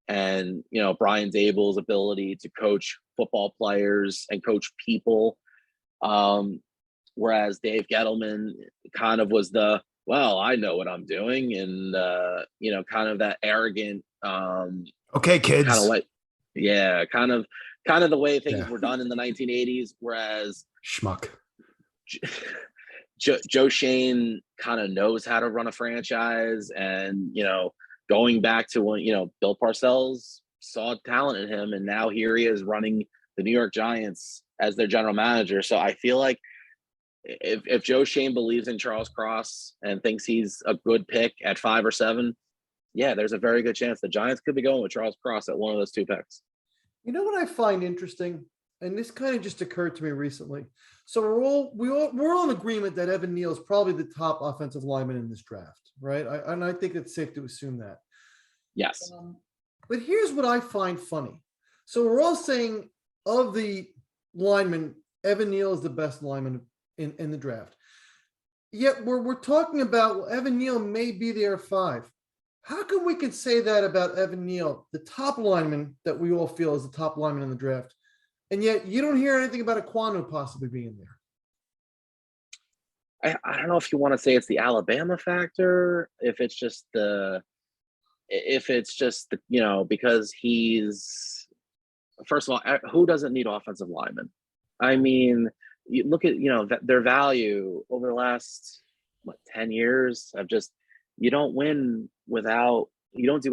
B: and Brian Dable's ability to coach football players and coach people. Whereas Dave Gettleman kind of was I know what I'm doing, and kind of that arrogant
C: Okay, kids.
B: kind of like kind of the way things were done in the 1980s. Whereas
C: schmuck
B: Joe Schoen kind of knows how to run a franchise, and going back to when Bill Parcells saw talent in him, and now here he is running the New York Giants as their general manager. So I feel like if Joe Schoen believes in Charles Cross and thinks he's a good pick at 5 or 7, there's a very good chance the Giants could be going with Charles Cross at one of those 2 picks.
A: You know what I find interesting, and this kind of just occurred to me recently. So we're all in agreement that Evan Neal is probably the top offensive lineman in this draft, right? I think it's safe to assume that.
B: Yes.
A: But here's what I find funny. So we're all saying of the linemen, Evan Neal is the best lineman in the draft. Yet we're talking about Evan Neal may be there at 5. How come we can say that about Evan Neal, the top lineman that we all feel is the top lineman in the draft, and yet you don't hear anything about Aquanu possibly being there?
B: I don't know if you want to say it's the Alabama factor, if it's just because he's, first of all, who doesn't need offensive linemen? I mean, you look at their value over the last 10 years of just, you don't do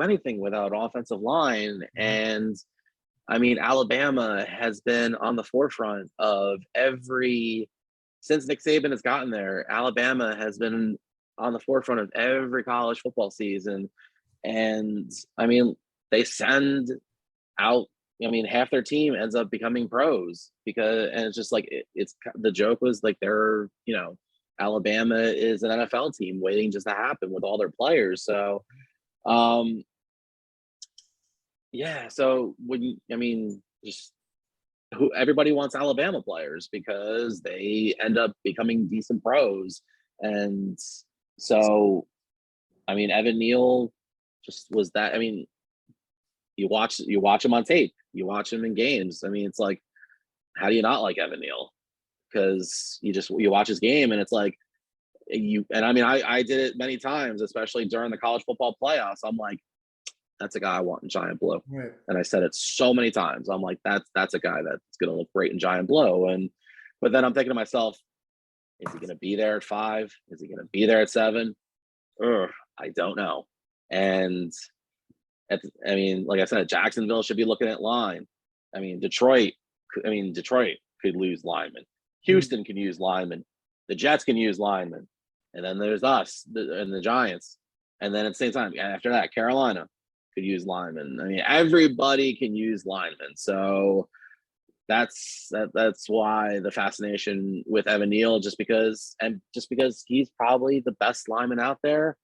B: anything without offensive line. And I mean, Alabama has been on the forefront of since Nick Saban has gotten there. Alabama has been on the forefront of every college football season. And I mean, they send out, half their team ends up becoming pros and it's just like, it's the joke was like, Alabama is an NFL team waiting just to happen with all their players. So, so everybody wants Alabama players because they end up becoming decent pros. And so, Evan Neal just was that. You watch him on tape, you watch him in games. It's like, how do you not like Evan Neal? Because you watch his game and it's like I did it many times, especially during the college football playoffs. I'm like, that's a guy I want in giant blue.
A: Right.
B: And I said it so many times. I'm like, that's a guy that's going to look great in giant blue. But then I'm thinking to myself, is he going to be there at 5? Is he going to be there at 7? I don't know. And I mean, like I said, Jacksonville should be looking at line. I mean, Detroit could lose linemen. Houston can use linemen. The Jets can use linemen. And then there's us and the Giants. And then at the same time, after that, Carolina could use linemen. I mean, everybody can use linemen. So that's why the fascination with Evan Neal, just because he's probably the best lineman out there.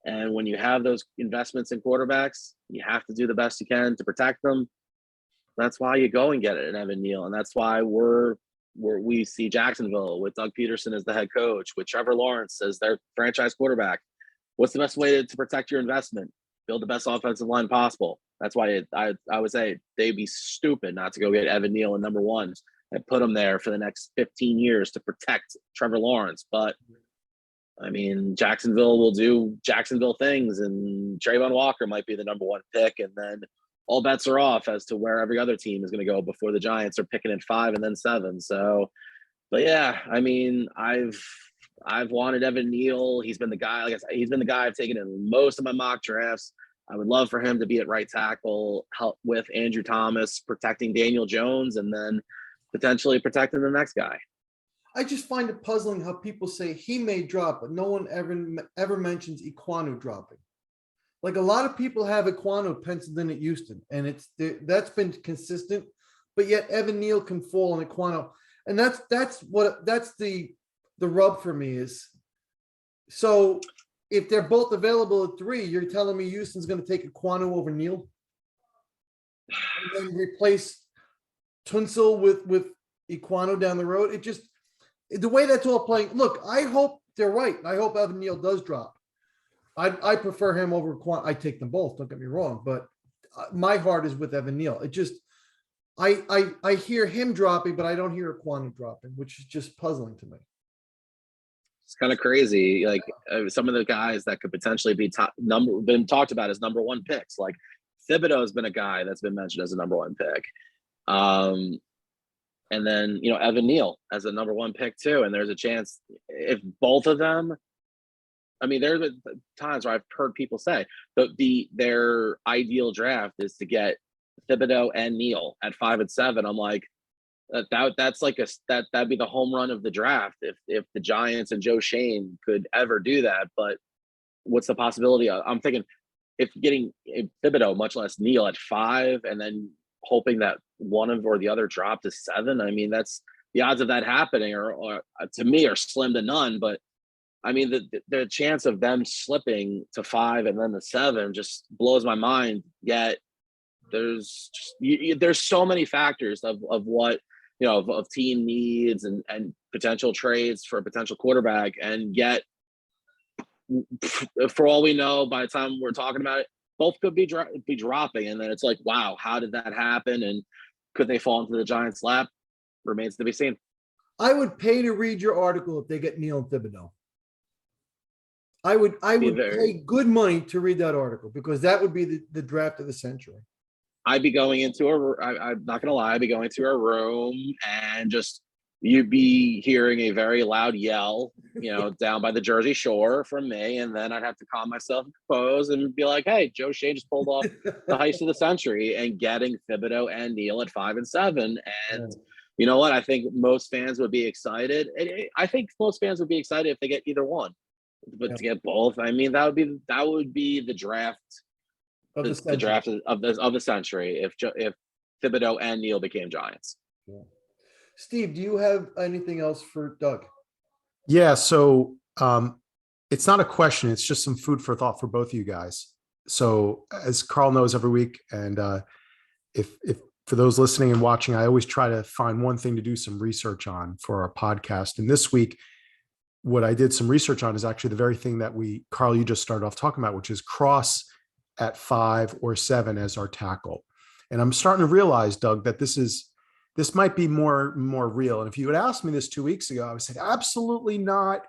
B: And when you have those investments in quarterbacks, you have to do the best you can to protect them. That's why you go and get it in Evan Neal. And that's why we see Jacksonville with Doug Peterson as the head coach, with Trevor Lawrence as their franchise quarterback. What's the best way to protect your investment? Build the best offensive line possible. That's why I would say they'd be stupid not to go get Evan Neal in number one and put him there for the next 15 years to protect Trevor Lawrence. But I mean, Jacksonville will do Jacksonville things, and Trayvon Walker might be the number one pick, and then all bets are off as to where every other team is going to go before the Giants are picking at 5 and then 7. So, but yeah, I mean, I've wanted Evan Neal. He's been the guy. Like I said, he's been the guy I've taken in most of my mock drafts. I would love for him to be at right tackle, help with Andrew Thomas, protecting Daniel Jones, and then potentially protecting the next guy.
A: I just find it puzzling how people say he may drop, but no one ever mentions Ekwonu dropping. Like a lot of people have Ekwonu penciled in at Houston, and that's been consistent. But yet Evan Neal can fall on Ekwonu, and that's the rub for me is. So if they're both available at 3, you're telling me Houston's going to take Ekwonu over Neal, and then replace Tunsil with Ekwonu down the road. It just. The way that's all playing, look, I hope they're right. I hope Evan Neal does drop. I prefer him over Quan. I take them both. Don't get me wrong, but my heart is with Evan Neal. It just, I hear him dropping, but I don't hear Quan dropping, which is just puzzling to me.
B: It's kind of crazy. Like some of the guys that could potentially be been talked about as number one picks. Like Thibodeau has been a guy that's been mentioned as a number one pick. And then, Evan Neal as a number one pick too. And there's a chance if both of them, I mean, there's been times where I've heard people say that their ideal draft is to get Thibodeau and Neal at 5 and 7. I'm like, that's like that'd be the home run of the draft if the Giants and Joe Schoen could ever do that. But what's the possibility? I'm thinking if getting Thibodeau, much less Neal, at 5, and then hoping that one of or the other drop to 7. I mean, that's the odds of that happening or to me are slim to none. But I mean, the chance of them slipping to 5 and then the 7 just blows my mind. Yet there's so many factors of what, of team needs and potential trades for a potential quarterback. And yet, for all we know, by the time we're talking about it, both could be dropping. And then it's like, wow, how did that happen? And could they fall into the Giants' lap? Remains to be seen.
A: I would pay to read your article if they get Neal and Thibodeau. I would pay good money to read that article because that would be the draft of the century.
B: I'd be going into I'm not going to lie, I'd be going to a room and just you'd be hearing a very loud yell, down by the Jersey Shore from me. And then I'd have to calm myself and compose and be like, hey, Joe Schoen just pulled off the heist of the century and getting Thibodeau and Neal at 5 and 7. And you know what? I think most fans would be excited. I think most fans would be excited if they get either one, but to get both, I mean, that would be the draft of the draft of the century if Thibodeau and Neal became Giants.
A: Yeah. Steve, do you have anything else for Doug?
C: Yeah, so it's not a question. It's just some food for thought for both of you guys. So as Carl knows every week, and if for those listening and watching, I always try to find one thing to do some research on for our podcast. And this week, what I did some research on is actually the very thing that Carl, you just started off talking about, which is cross at 5 or 7 as our tackle. And I'm starting to realize, Doug, that this might be more real. And if you had asked me this 2 weeks ago, I would say, absolutely not.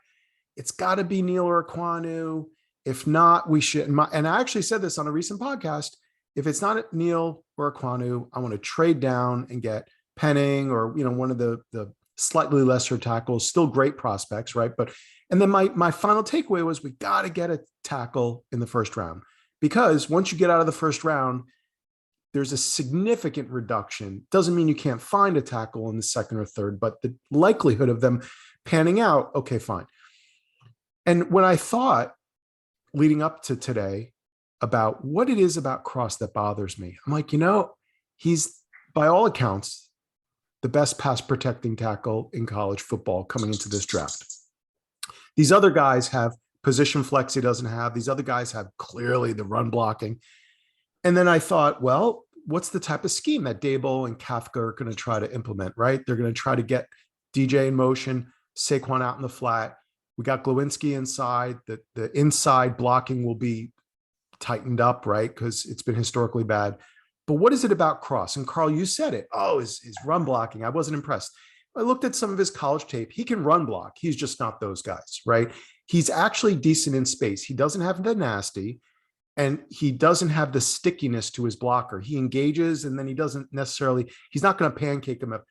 C: It's got to be Neal or Ekwonu. If not, we should. And I actually said this on a recent podcast. If it's not Neal or Ekwonu, I want to trade down and get Penning or, one of the slightly lesser tackles, still great prospects, right? But and then my final takeaway was we got to get a tackle in the first round, because once you get out of the first round, there's a significant reduction. Doesn't mean you can't find a tackle in the second or third, but the likelihood of them panning out, okay, fine. And when I thought leading up to today about what it is about Cross that bothers me, I'm like, he's by all accounts the best pass protecting tackle in college football coming into this draft. These other guys have position flex he doesn't have. These other guys have clearly the run blocking. And then I thought, well, what's the type of scheme that Dable and Kafka are going to try to implement, right? They're going to try to get DJ in motion, Saquon out in the flat. We got Glowinski inside. The inside blocking will be tightened up, right? Because it's been historically bad. But what is it about Cross? And Carl, you said it. Oh, his run blocking. I wasn't impressed. I looked at some of his college tape. He can run block. He's just not those guys, right? He's actually decent in space. He doesn't have the nasty, and he doesn't have the stickiness to his blocker. He engages, and then he doesn't necessarily, he's not going to pancake him up,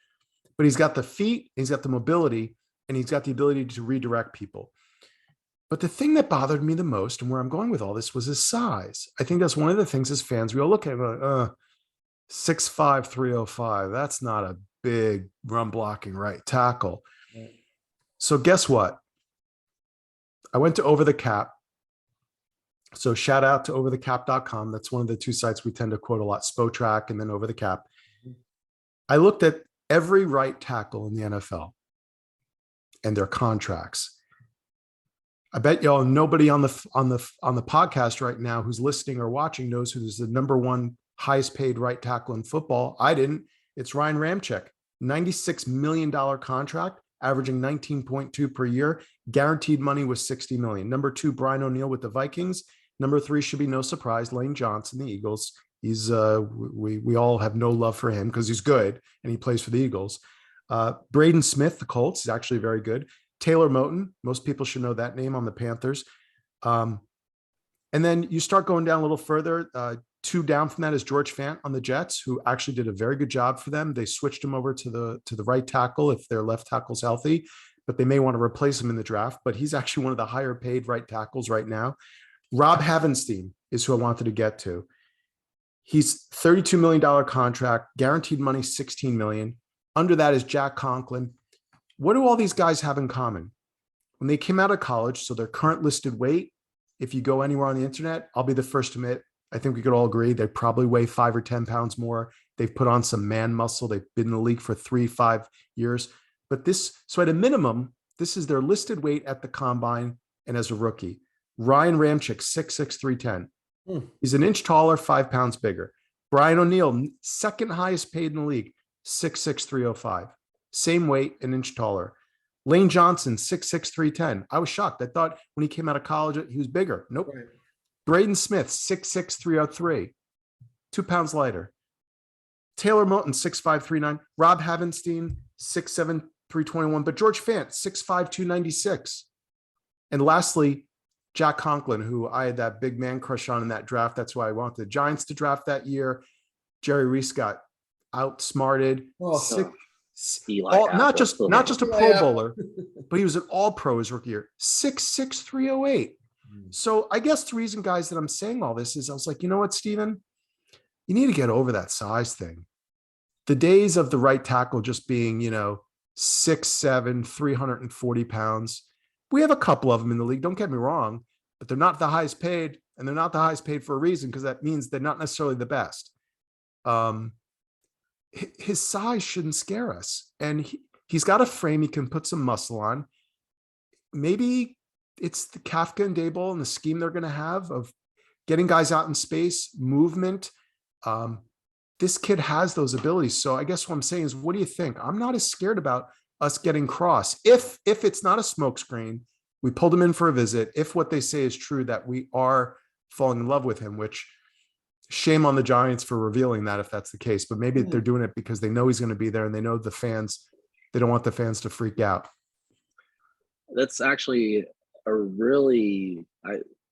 C: but he's got the feet, he's got the mobility, and he's got the ability to redirect people. But the thing that bothered me the most, and where I'm going with all this, was his size. I think that's one of the things as fans, we all look at him like, 6'5", 305. That's not a big run blocking right tackle. Right. So guess what? I went to Over the Cap. So shout out to overthecap.com. That's one of the two sites we tend to quote a lot, Spotrac and then Over the Cap. I looked at every right tackle in the NFL and their contracts. I bet y'all nobody on the podcast right now who's listening or watching knows who is the number one highest paid right tackle in football. I didn't. It's Ryan Ramczyk, $96 million contract, averaging 19.2 per year. Guaranteed money was $60 million. Number 2, Brian O'Neill with the Vikings. Number 3 should be no surprise, Lane Johnson, the Eagles. He's we all have no love for him because he's good and he plays for the Eagles. Braden Smith, the Colts, is actually very good. Taylor Moton, most people should know that name, on the Panthers. And then you start going down a little further. 2 down from that is George Fant on the Jets, who actually did a very good job for them. They switched him over to the right tackle if their left tackle's healthy, but they may want to replace him in the draft. But he's actually one of the higher paid right tackles right now. Rob Havenstein is who I wanted to get to. He's $32 million contract, guaranteed money $16 million. Under that is Jack Conklin. What do all these guys have in common? When they came out of college, so their current listed weight, if you go anywhere on the internet, I'll be the first to admit, I think we could all agree they probably weigh 5 or 10 pounds more. They've put on some man muscle. They've been in the league for 3-5 years. But so at a minimum, this is their listed weight at the combine and as a rookie. Ryan Ramczyk, 6'6", 310. He's an inch taller, 5 pounds bigger. Brian O'Neill, second highest paid in the league, 6'6", 305. Same weight, an inch taller. Lane Johnson, 6'6", 310. I was shocked. I thought when he came out of college, he was bigger. Nope. Right. Braden Smith, 6'6", 303. 2 pounds lighter. Taylor Moton, 6'5", 3'9". Rob Havenstein, 6'7", 321. But George Fant, 6'5", 296. And lastly, Jack Conklin, who I had that big man crush on in that draft. That's why I wanted the Giants to draft that year. Jerry Reese got outsmarted. Not just a Pro Bowler, but he was an All-Pro his rookie year. 6'6", 308. So I guess the reason, guys, that I'm saying all this is I was like, you know what, Steven? You need to get over that size thing. The days of the right tackle just being, 6'7", 340 pounds. We have a couple of them in the league. Don't get me wrong, but they're not the highest paid, and they're not the highest paid for a reason, because that means they're not necessarily the best. His size shouldn't scare us. And he's got a frame. He can put some muscle on. Maybe it's the Kafka and Dable and the scheme they're going to have of getting guys out in space, movement. This kid has those abilities. So I guess what I'm saying is, what do you think? I'm not as scared about us getting Cross. If it's not a smokescreen, we pulled him in for a visit. If what they say is true, that we are falling in love with him, which shame on the Giants for revealing that if that's the case, but maybe they're doing it because they know he's going to be there and they know the fans, they don't want the fans to freak out.
B: That's actually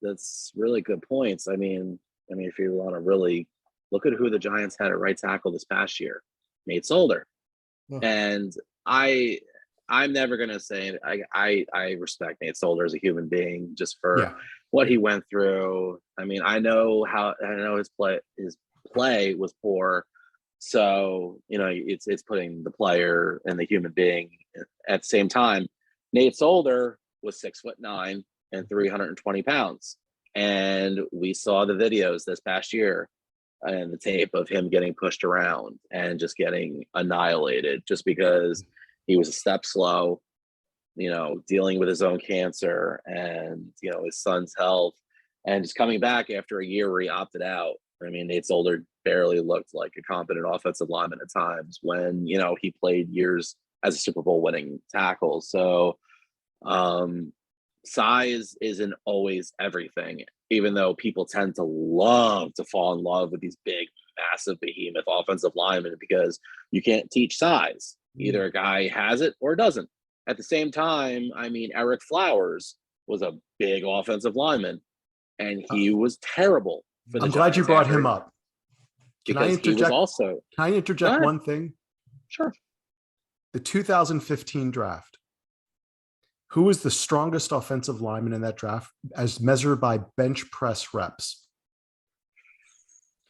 B: that's really good points. I mean, if you want to really look at who the Giants had at right tackle this past year, Nate Solder. Yeah. And I'm never gonna say I respect Nate Solder as a human being just for
C: Yeah.
B: what he went through. I mean, I know his play was poor. So, it's putting the player and the human being at the same time. Nate Solder was 6'9" and 320 pounds. And we saw the videos this past year and the tape of him getting pushed around and just getting annihilated just because he was a step slow, dealing with his own cancer and, his son's health, and just coming back after a year where he opted out. I mean, Nate Solder barely looked like a competent offensive lineman at times when, he played years as a Super Bowl winning tackle. So, size isn't always everything, even though people tend to love to fall in love with these big, massive behemoth offensive linemen because you can't teach size. Either a guy has it or doesn't. At the same time, I mean, Eric Flowers was a big offensive lineman, and he was terrible for the
C: I'm glad you
B: Giants
C: brought him up.
B: because he was also.
C: Can I interject one thing?
B: Sure.
C: The 2015 draft. Who was the strongest offensive lineman in that draft as measured by bench press reps?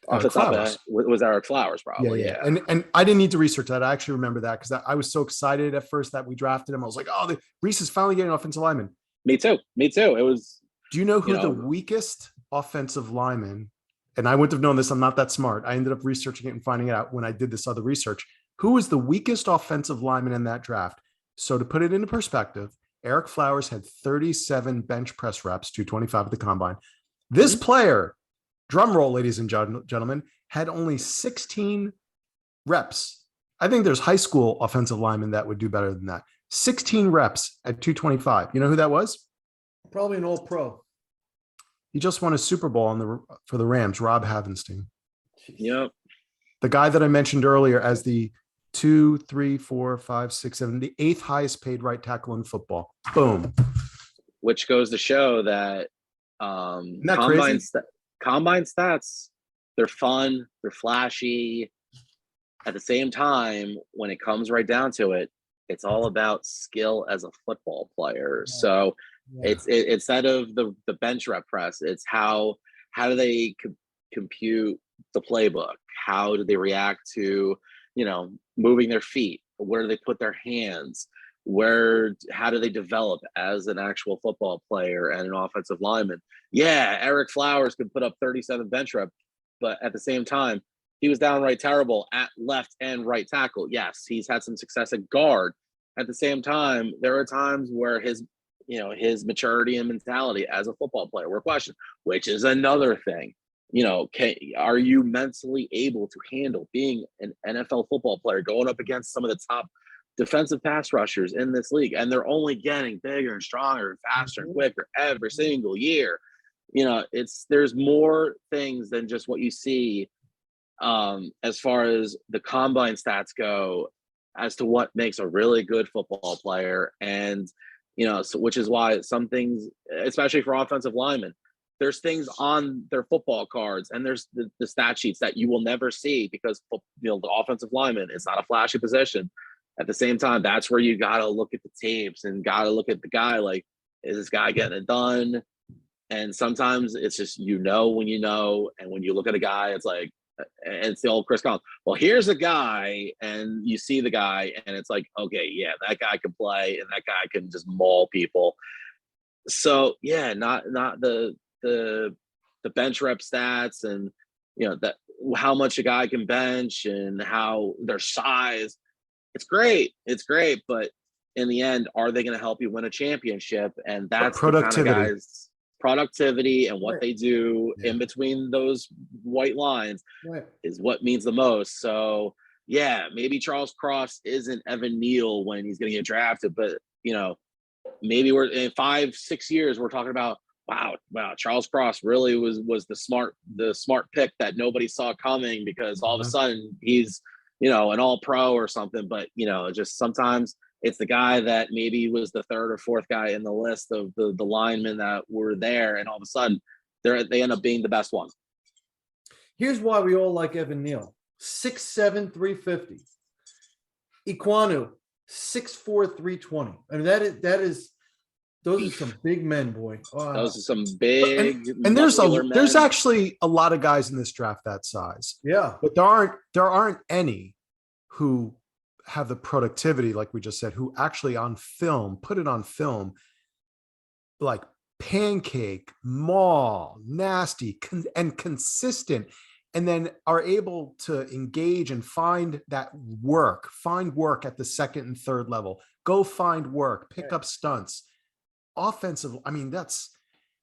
B: Off the top of that was Eric Flowers, probably. Yeah.
C: And I didn't need to research that. I actually remember that because I was so excited at first that we drafted him. I was like, oh, Reese is finally getting an offensive lineman.
B: Me too. It was.
C: Do you know who the weakest offensive lineman? And I wouldn't have known this. I'm not that smart. I ended up researching it and finding it out when I did this other research. Who was the weakest offensive lineman in that draft? So to put it into perspective, Eric Flowers had 37 bench press reps, 225 at the combine. This player, drum roll, ladies and gentlemen, had only 16 reps. I think there's high school offensive linemen that would do better than that. 16 reps at 225. You know who that was?
A: Probably an all-pro.
C: He just won a Super Bowl for the Rams, Rob Havenstein.
B: Yep.
C: The guy that I mentioned earlier as the 2, 3, 4, 5, 6, 7, the 8th highest paid right tackle in football. Boom.
B: Which goes to show that combine stats, they're fun, they're flashy. At the same time, when it comes right down to it, it's all about skill as a football player. Yeah. So it's instead of the bench rep press, it's how do they compute the playbook? How do they react to, moving their feet? Where do they put their hands? How do they develop as an actual football player and an offensive lineman? Yeah, Eric Flowers could put up 37 bench reps, but at the same time, he was downright terrible at left and right tackle. Yes, he's had some success at guard. At the same time, there are times where his maturity and mentality as a football player were questioned, which is another thing. Are you mentally able to handle being an NFL football player going up against some of the top defensive pass rushers in this league? And they're only getting bigger and stronger and faster and quicker every single year. There's more things than just what you see as far as the combine stats go as to what makes a really good football player. And, which is why some things, especially for offensive linemen, there's things on their football cards and there's the stat sheets that you will never see because, the offensive lineman is not a flashy position. At the same time, that's where you got to look at the tapes and got to look at the guy, like, is this guy getting it done? And sometimes it's just, when and when you look at a guy, it's like, and it's the old Chris Collins. Well, here's a guy, and you see the guy, and it's like, okay, yeah, that guy can play, and that guy can just maul people. So yeah, not the bench rep stats, and that how much a guy can bench and how their size. It's great, but in the end, are they going to help you win a championship? And that's
C: productivity.
B: The kind of guys. Productivity and what they do in between those white lines is what means the most. So yeah, maybe Charles Cross isn't Evan Neal when he's going to get drafted, but maybe we're in 5-6 years we're talking about wow, Charles Cross really was the smart pick that nobody saw coming because all of a sudden he's an all pro or something. But just sometimes it's the guy that maybe was the third or fourth guy in the list of the linemen that were there, and all of a sudden they end up being the best one.
A: Here's why we all like Evan Neal: 6'7", 350. Iquanu, 6'4", 320. I mean, those are some big men, boy.
B: Those are some
C: And,
B: big
C: and
B: muscular
C: there's
B: men.
C: actually a lot of guys in this draft that size,
A: Yeah.
C: but there aren't any who have the productivity, like we just said, who actually put it on film, like pancake, maul, nasty, and consistent, and then are able to engage and find work at the second and third level, go find work, pick up stunts, offensive. I mean,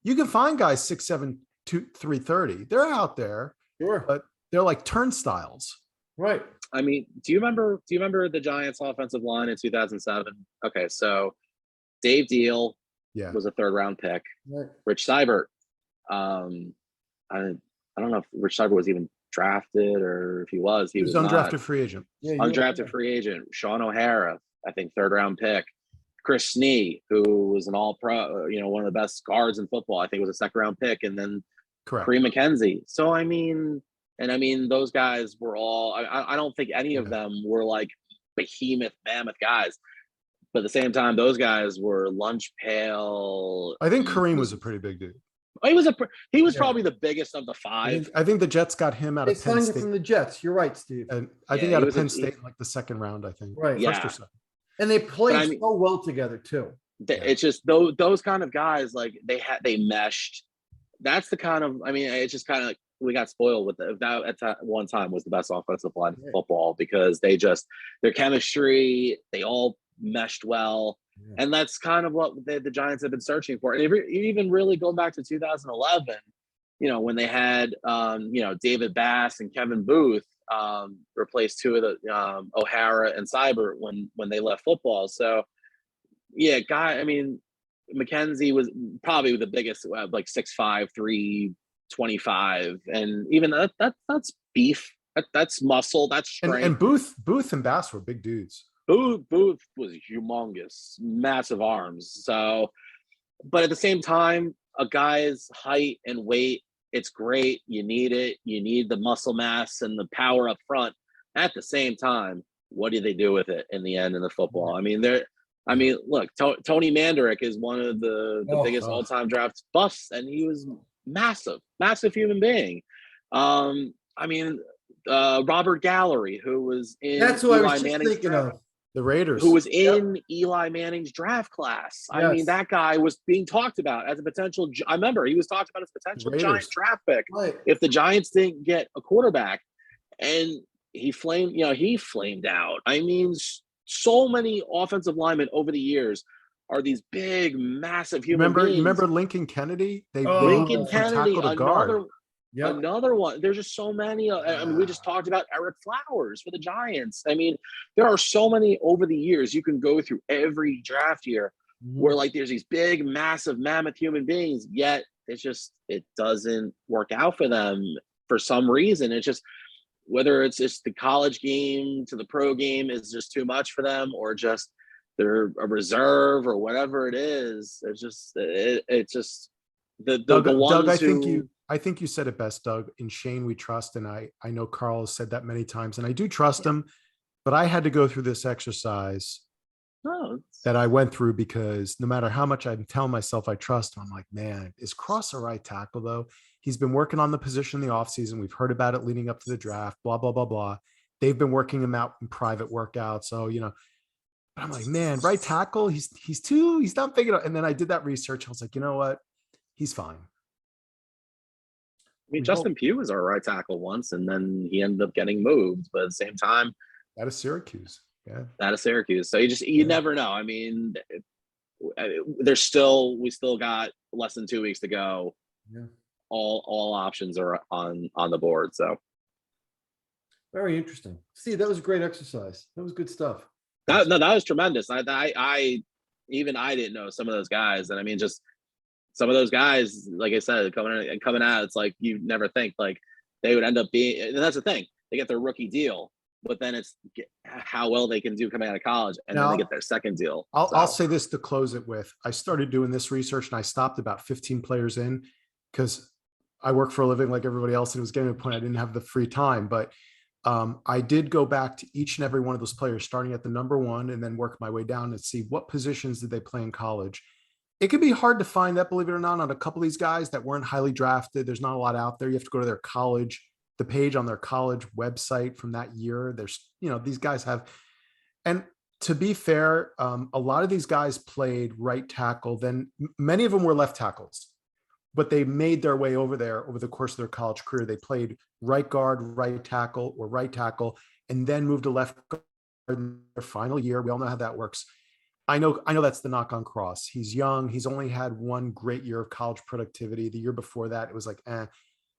C: you can find guys 6'7", 330. They're out there,
A: Sure.
C: but they're like turnstiles.
A: Right.
B: I mean, do you remember the Giants offensive line in 2007? Okay, so Dave Deal was a 3rd round pick.
A: Right.
B: Rich Seibert, I don't know if Rich Seibert was even drafted or if he was
C: undrafted
B: not.
C: free agent.
A: Yeah,
B: Undrafted free agent. Sean O'Hara, I think 3rd round pick. Chris Snee, who was an all pro, one of the best guards in football, I think was a 2nd round pick. And then
C: Correct.
B: Kareem McKenzie. So, I mean, those guys were all, I don't think any of them were like behemoth, mammoth guys. But at the same time, those guys were lunch pail.
C: I think Kareem was a pretty big dude.
B: He was probably the biggest of the 5.
C: I think the Jets got him out
A: They
C: of Penn
A: signed
C: State.
A: it from the Jets. You're right, Steve.
C: And I think out of Penn State, like the 2nd round, I think.
A: Right.
C: First or second.
A: And they played so well together too.
B: It's just those kind of guys, like they meshed. That's the kind of, it's just kind of like we got spoiled with that at that one time was the best offensive line in football because their chemistry, they all meshed well. Yeah. And that's kind of what the Giants have been searching for. And even really going back to 2011, when they had, David Bass and Kevin Booth replaced 2 of the O'Hara and Seibert when they left football. So, yeah, McKenzie was probably the biggest, like 6'5", 325. And even that's beef. That's muscle. That's strength.
C: And Booth and Bass were big dudes.
B: Booth was humongous, massive arms. So, but at the same time, a guy's height and weight, it's great. You need it. You need the muscle mass and the power up front. At the same time, what do they do with it in the end in the football? Look, Tony Mandarick is one of the biggest all-time draft busts, and he was massive human being. Robert Gallery, who was in
A: that's who I was just thinking of.
C: The Raiders,
B: who was in Eli Manning's draft class. Yes. That guy was being talked about as a potential. I remember he was talked about as a potential Giants draft pick if the Giants didn't get a quarterback, and he flamed out. So many offensive linemen over the years are these big, massive human beings.
C: Remember Lincoln Kennedy?
B: Lincoln Kennedy,
C: Yep.
B: Another one. There's just so many. We just talked about Eric Flowers for the Giants. There are so many over the years. You can go through every draft year where there's these big, massive, mammoth human beings, yet it doesn't work out for them for some reason. It's just whether it's just the college game to the pro game is just too much for them, or just they're a reserve or whatever it is. It's just the ones
C: Doug, I think you said it best, Doug. In Shane, we trust. And I know Carl has said that many times, and I do trust him, but I had to go through this exercise that I went through because no matter how much I'm telling myself I trust him, I'm like, man, is Cross a right tackle though? He's been working on the position in the offseason. We've heard about it leading up to the draft, blah, blah, blah, blah. They've been working him out in private workouts. So, but I'm like, man, right tackle, he's not big enough. And then I did that research. I was like, you know what? He's fine.
B: Justin Pugh was our right tackle once, and then he ended up getting moved. But at the same time,
C: out of Syracuse,
B: So you never know. We still got less than 2 weeks to go.
A: Yeah.
B: All options are on the board. So
A: very interesting. Steve, that was a great exercise. That was good stuff.
B: That was tremendous. I didn't know some of those guys, and just. Some of those guys, like I said, coming out, it's like you never think like they would end up being. And that's the thing; they get their rookie deal, but then it's how well they can do coming out of college, and then they get their second deal.
C: I'll say this to close it with: I started doing this research, and I stopped about 15 players in because I work for a living like everybody else, and it was getting to a point I didn't have the free time. But I did go back to each and every one of those players, starting at the number one and then work my way down to see what positions did they play in college. It can be hard to find that, believe it or not, on a couple of these guys that weren't highly drafted. There's not a lot out there. You have to go to their college, the page on their college website from that year. There's, these guys have, and to be fair, a lot of these guys played right tackle. Then many of them were left tackles, but they made their way over there over the course of their college career. They played right guard, right tackle, or right tackle, and then moved to left guard in their final year. We all know how that works. I know that's the knock on Cross. He's young. He's only had one great year of college productivity. The year before that, it was like,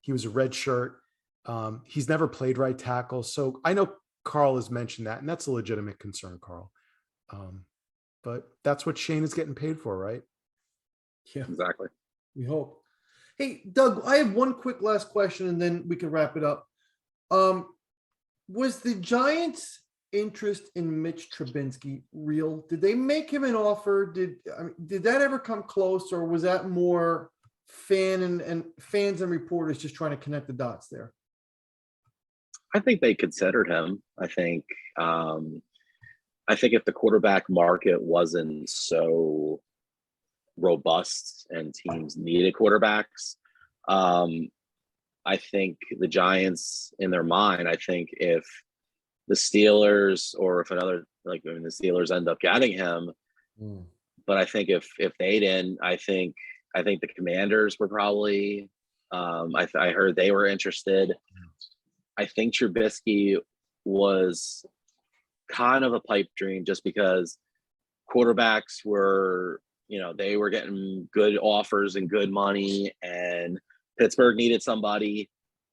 C: he was a red shirt. He's never played right tackle. So I know Carl has mentioned that, and that's a legitimate concern, Carl. But that's what Shane is getting paid for, right?
A: Yeah,
B: Exactly.
A: we hope. Hey, Doug, I have one quick last question and then we can wrap it up. Was the Giants' interest in Mitch Trubisky real? Did they make him an offer? Did that ever come close, or was that more fans and reporters just trying to connect the dots there?
B: I think they considered him. I think if the quarterback market wasn't so robust and teams needed quarterbacks, I think the Giants, in their mind, I think if the Steelers, or if the Steelers end up getting him, but I think if they didn't, I think the Commanders were probably, I heard they were interested. I think Trubisky was kind of a pipe dream just because quarterbacks were, they were getting good offers and good money, and Pittsburgh needed somebody.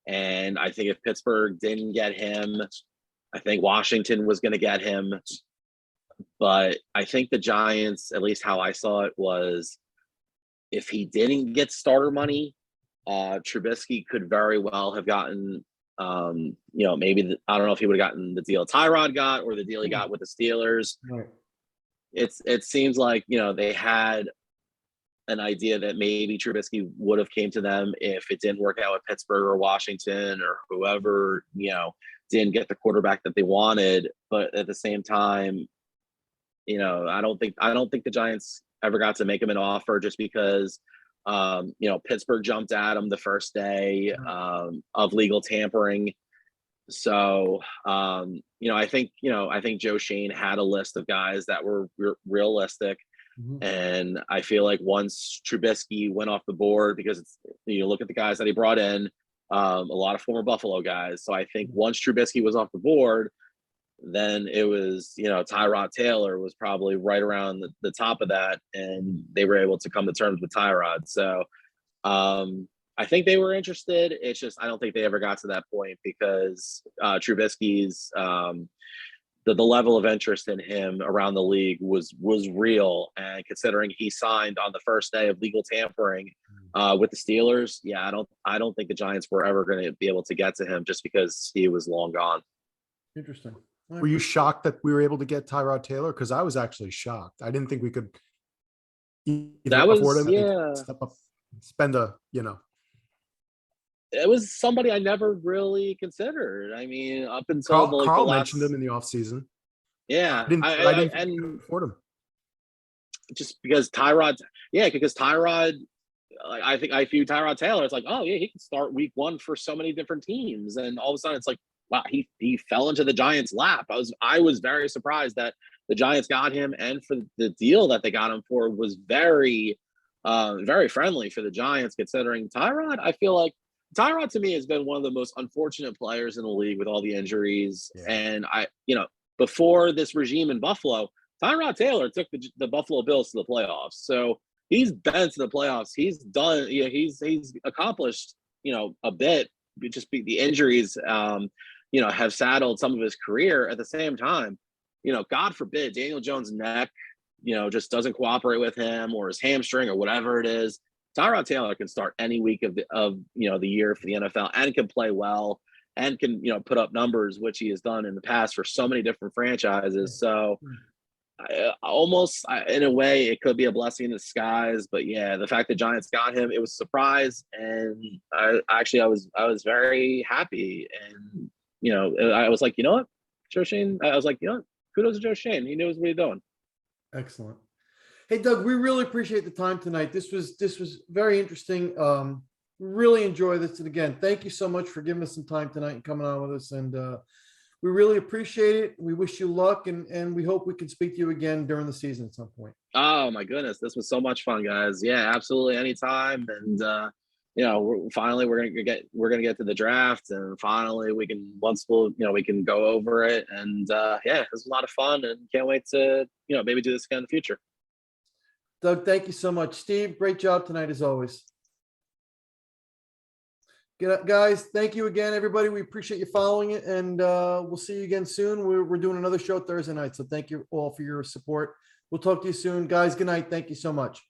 B: And I think if Pittsburgh didn't get him, I think Washington was going to get him. But I think the Giants, at least how I saw it, was if he didn't get starter money, Trubisky could very well have gotten, maybe I don't know if he would have gotten the deal Tyrod got or the deal he got with the Steelers.
A: Right.
B: It seems like, they had an idea that maybe Trubisky would have came to them if it didn't work out with Pittsburgh or Washington or whoever, didn't get the quarterback that they wanted. But at the same time, I don't think the Giants ever got to make him an offer just because, Pittsburgh jumped at him the first day of legal tampering. So, I think Joe Schoen had a list of guys that were realistic. And I feel like once Trubisky went off the board, because you look at the guys that he brought in, a lot of former Buffalo guys. So I think once Trubisky was off the board, then it was, Tyrod Taylor was probably right around the top of that, and they were able to come to terms with Tyrod. So I think they were interested. It's just I don't think they ever got to that point because Trubisky's the level of interest in him around the league was real. And considering he signed on the first day of legal tampering with the Steelers, I don't think the Giants were ever going to be able to get to him just because he was long gone.
A: Interesting.
C: Were you shocked that we were able to get Tyrod Taylor? Because I was actually shocked. I didn't think we could afford him. Step up, spend
B: It was somebody I never really considered. I mean, up until
C: Carl mentioned him in the offseason.
B: Yeah,
C: I didn't afford him.
B: Just because Tyrod, I think I view Tyrod Taylor. It's like, oh yeah, he can start week one for so many different teams, and all of a sudden it's like, wow, he fell into the Giants' lap. I was very surprised that the Giants got him, and for the deal that they got him for was very, very friendly for the Giants. Considering Tyrod, I feel like Tyrod to me has been one of the most unfortunate players in the league with all the injuries. Yeah. And before this regime in Buffalo, Tyrod Taylor took the Buffalo Bills to the playoffs. So he's been to the playoffs. He's done, he's accomplished, a bit. Just the injuries, have saddled some of his career. At the same time, God forbid Daniel Jones' neck, just doesn't cooperate with him, or his hamstring or whatever it is. Tyrod Taylor can start any week of the year for the NFL and can play well and can, put up numbers, which he has done in the past for so many different franchises. So almost in a way, it could be a blessing in disguise. But yeah, the fact that Giants got him, it was a surprise. And I was very happy. And I was like, you know what, Joe Schoen. I was like, you know what, kudos to Joe Schoen. He knows what he's doing.
A: Excellent. Hey, Doug, we really appreciate the time tonight. This was very interesting. Really enjoy this. And again, thank you so much for giving us some time tonight and coming on with us. And we really appreciate it. We wish you luck, and we hope we can speak to you again during the season at some point.
B: Oh my goodness, this was so much fun, guys. Yeah, absolutely, anytime. And we're gonna get to the draft, and finally we can we can go over it. And yeah, it was a lot of fun, and can't wait to maybe do this again in the future.
A: Doug, thank you so much. Steve, great job tonight as always. Guys, thank you again, everybody. We appreciate you following it, and we'll see you again soon. We're doing another show Thursday night, so thank you all for your support. We'll talk to you soon. Guys, good night. Thank you so much.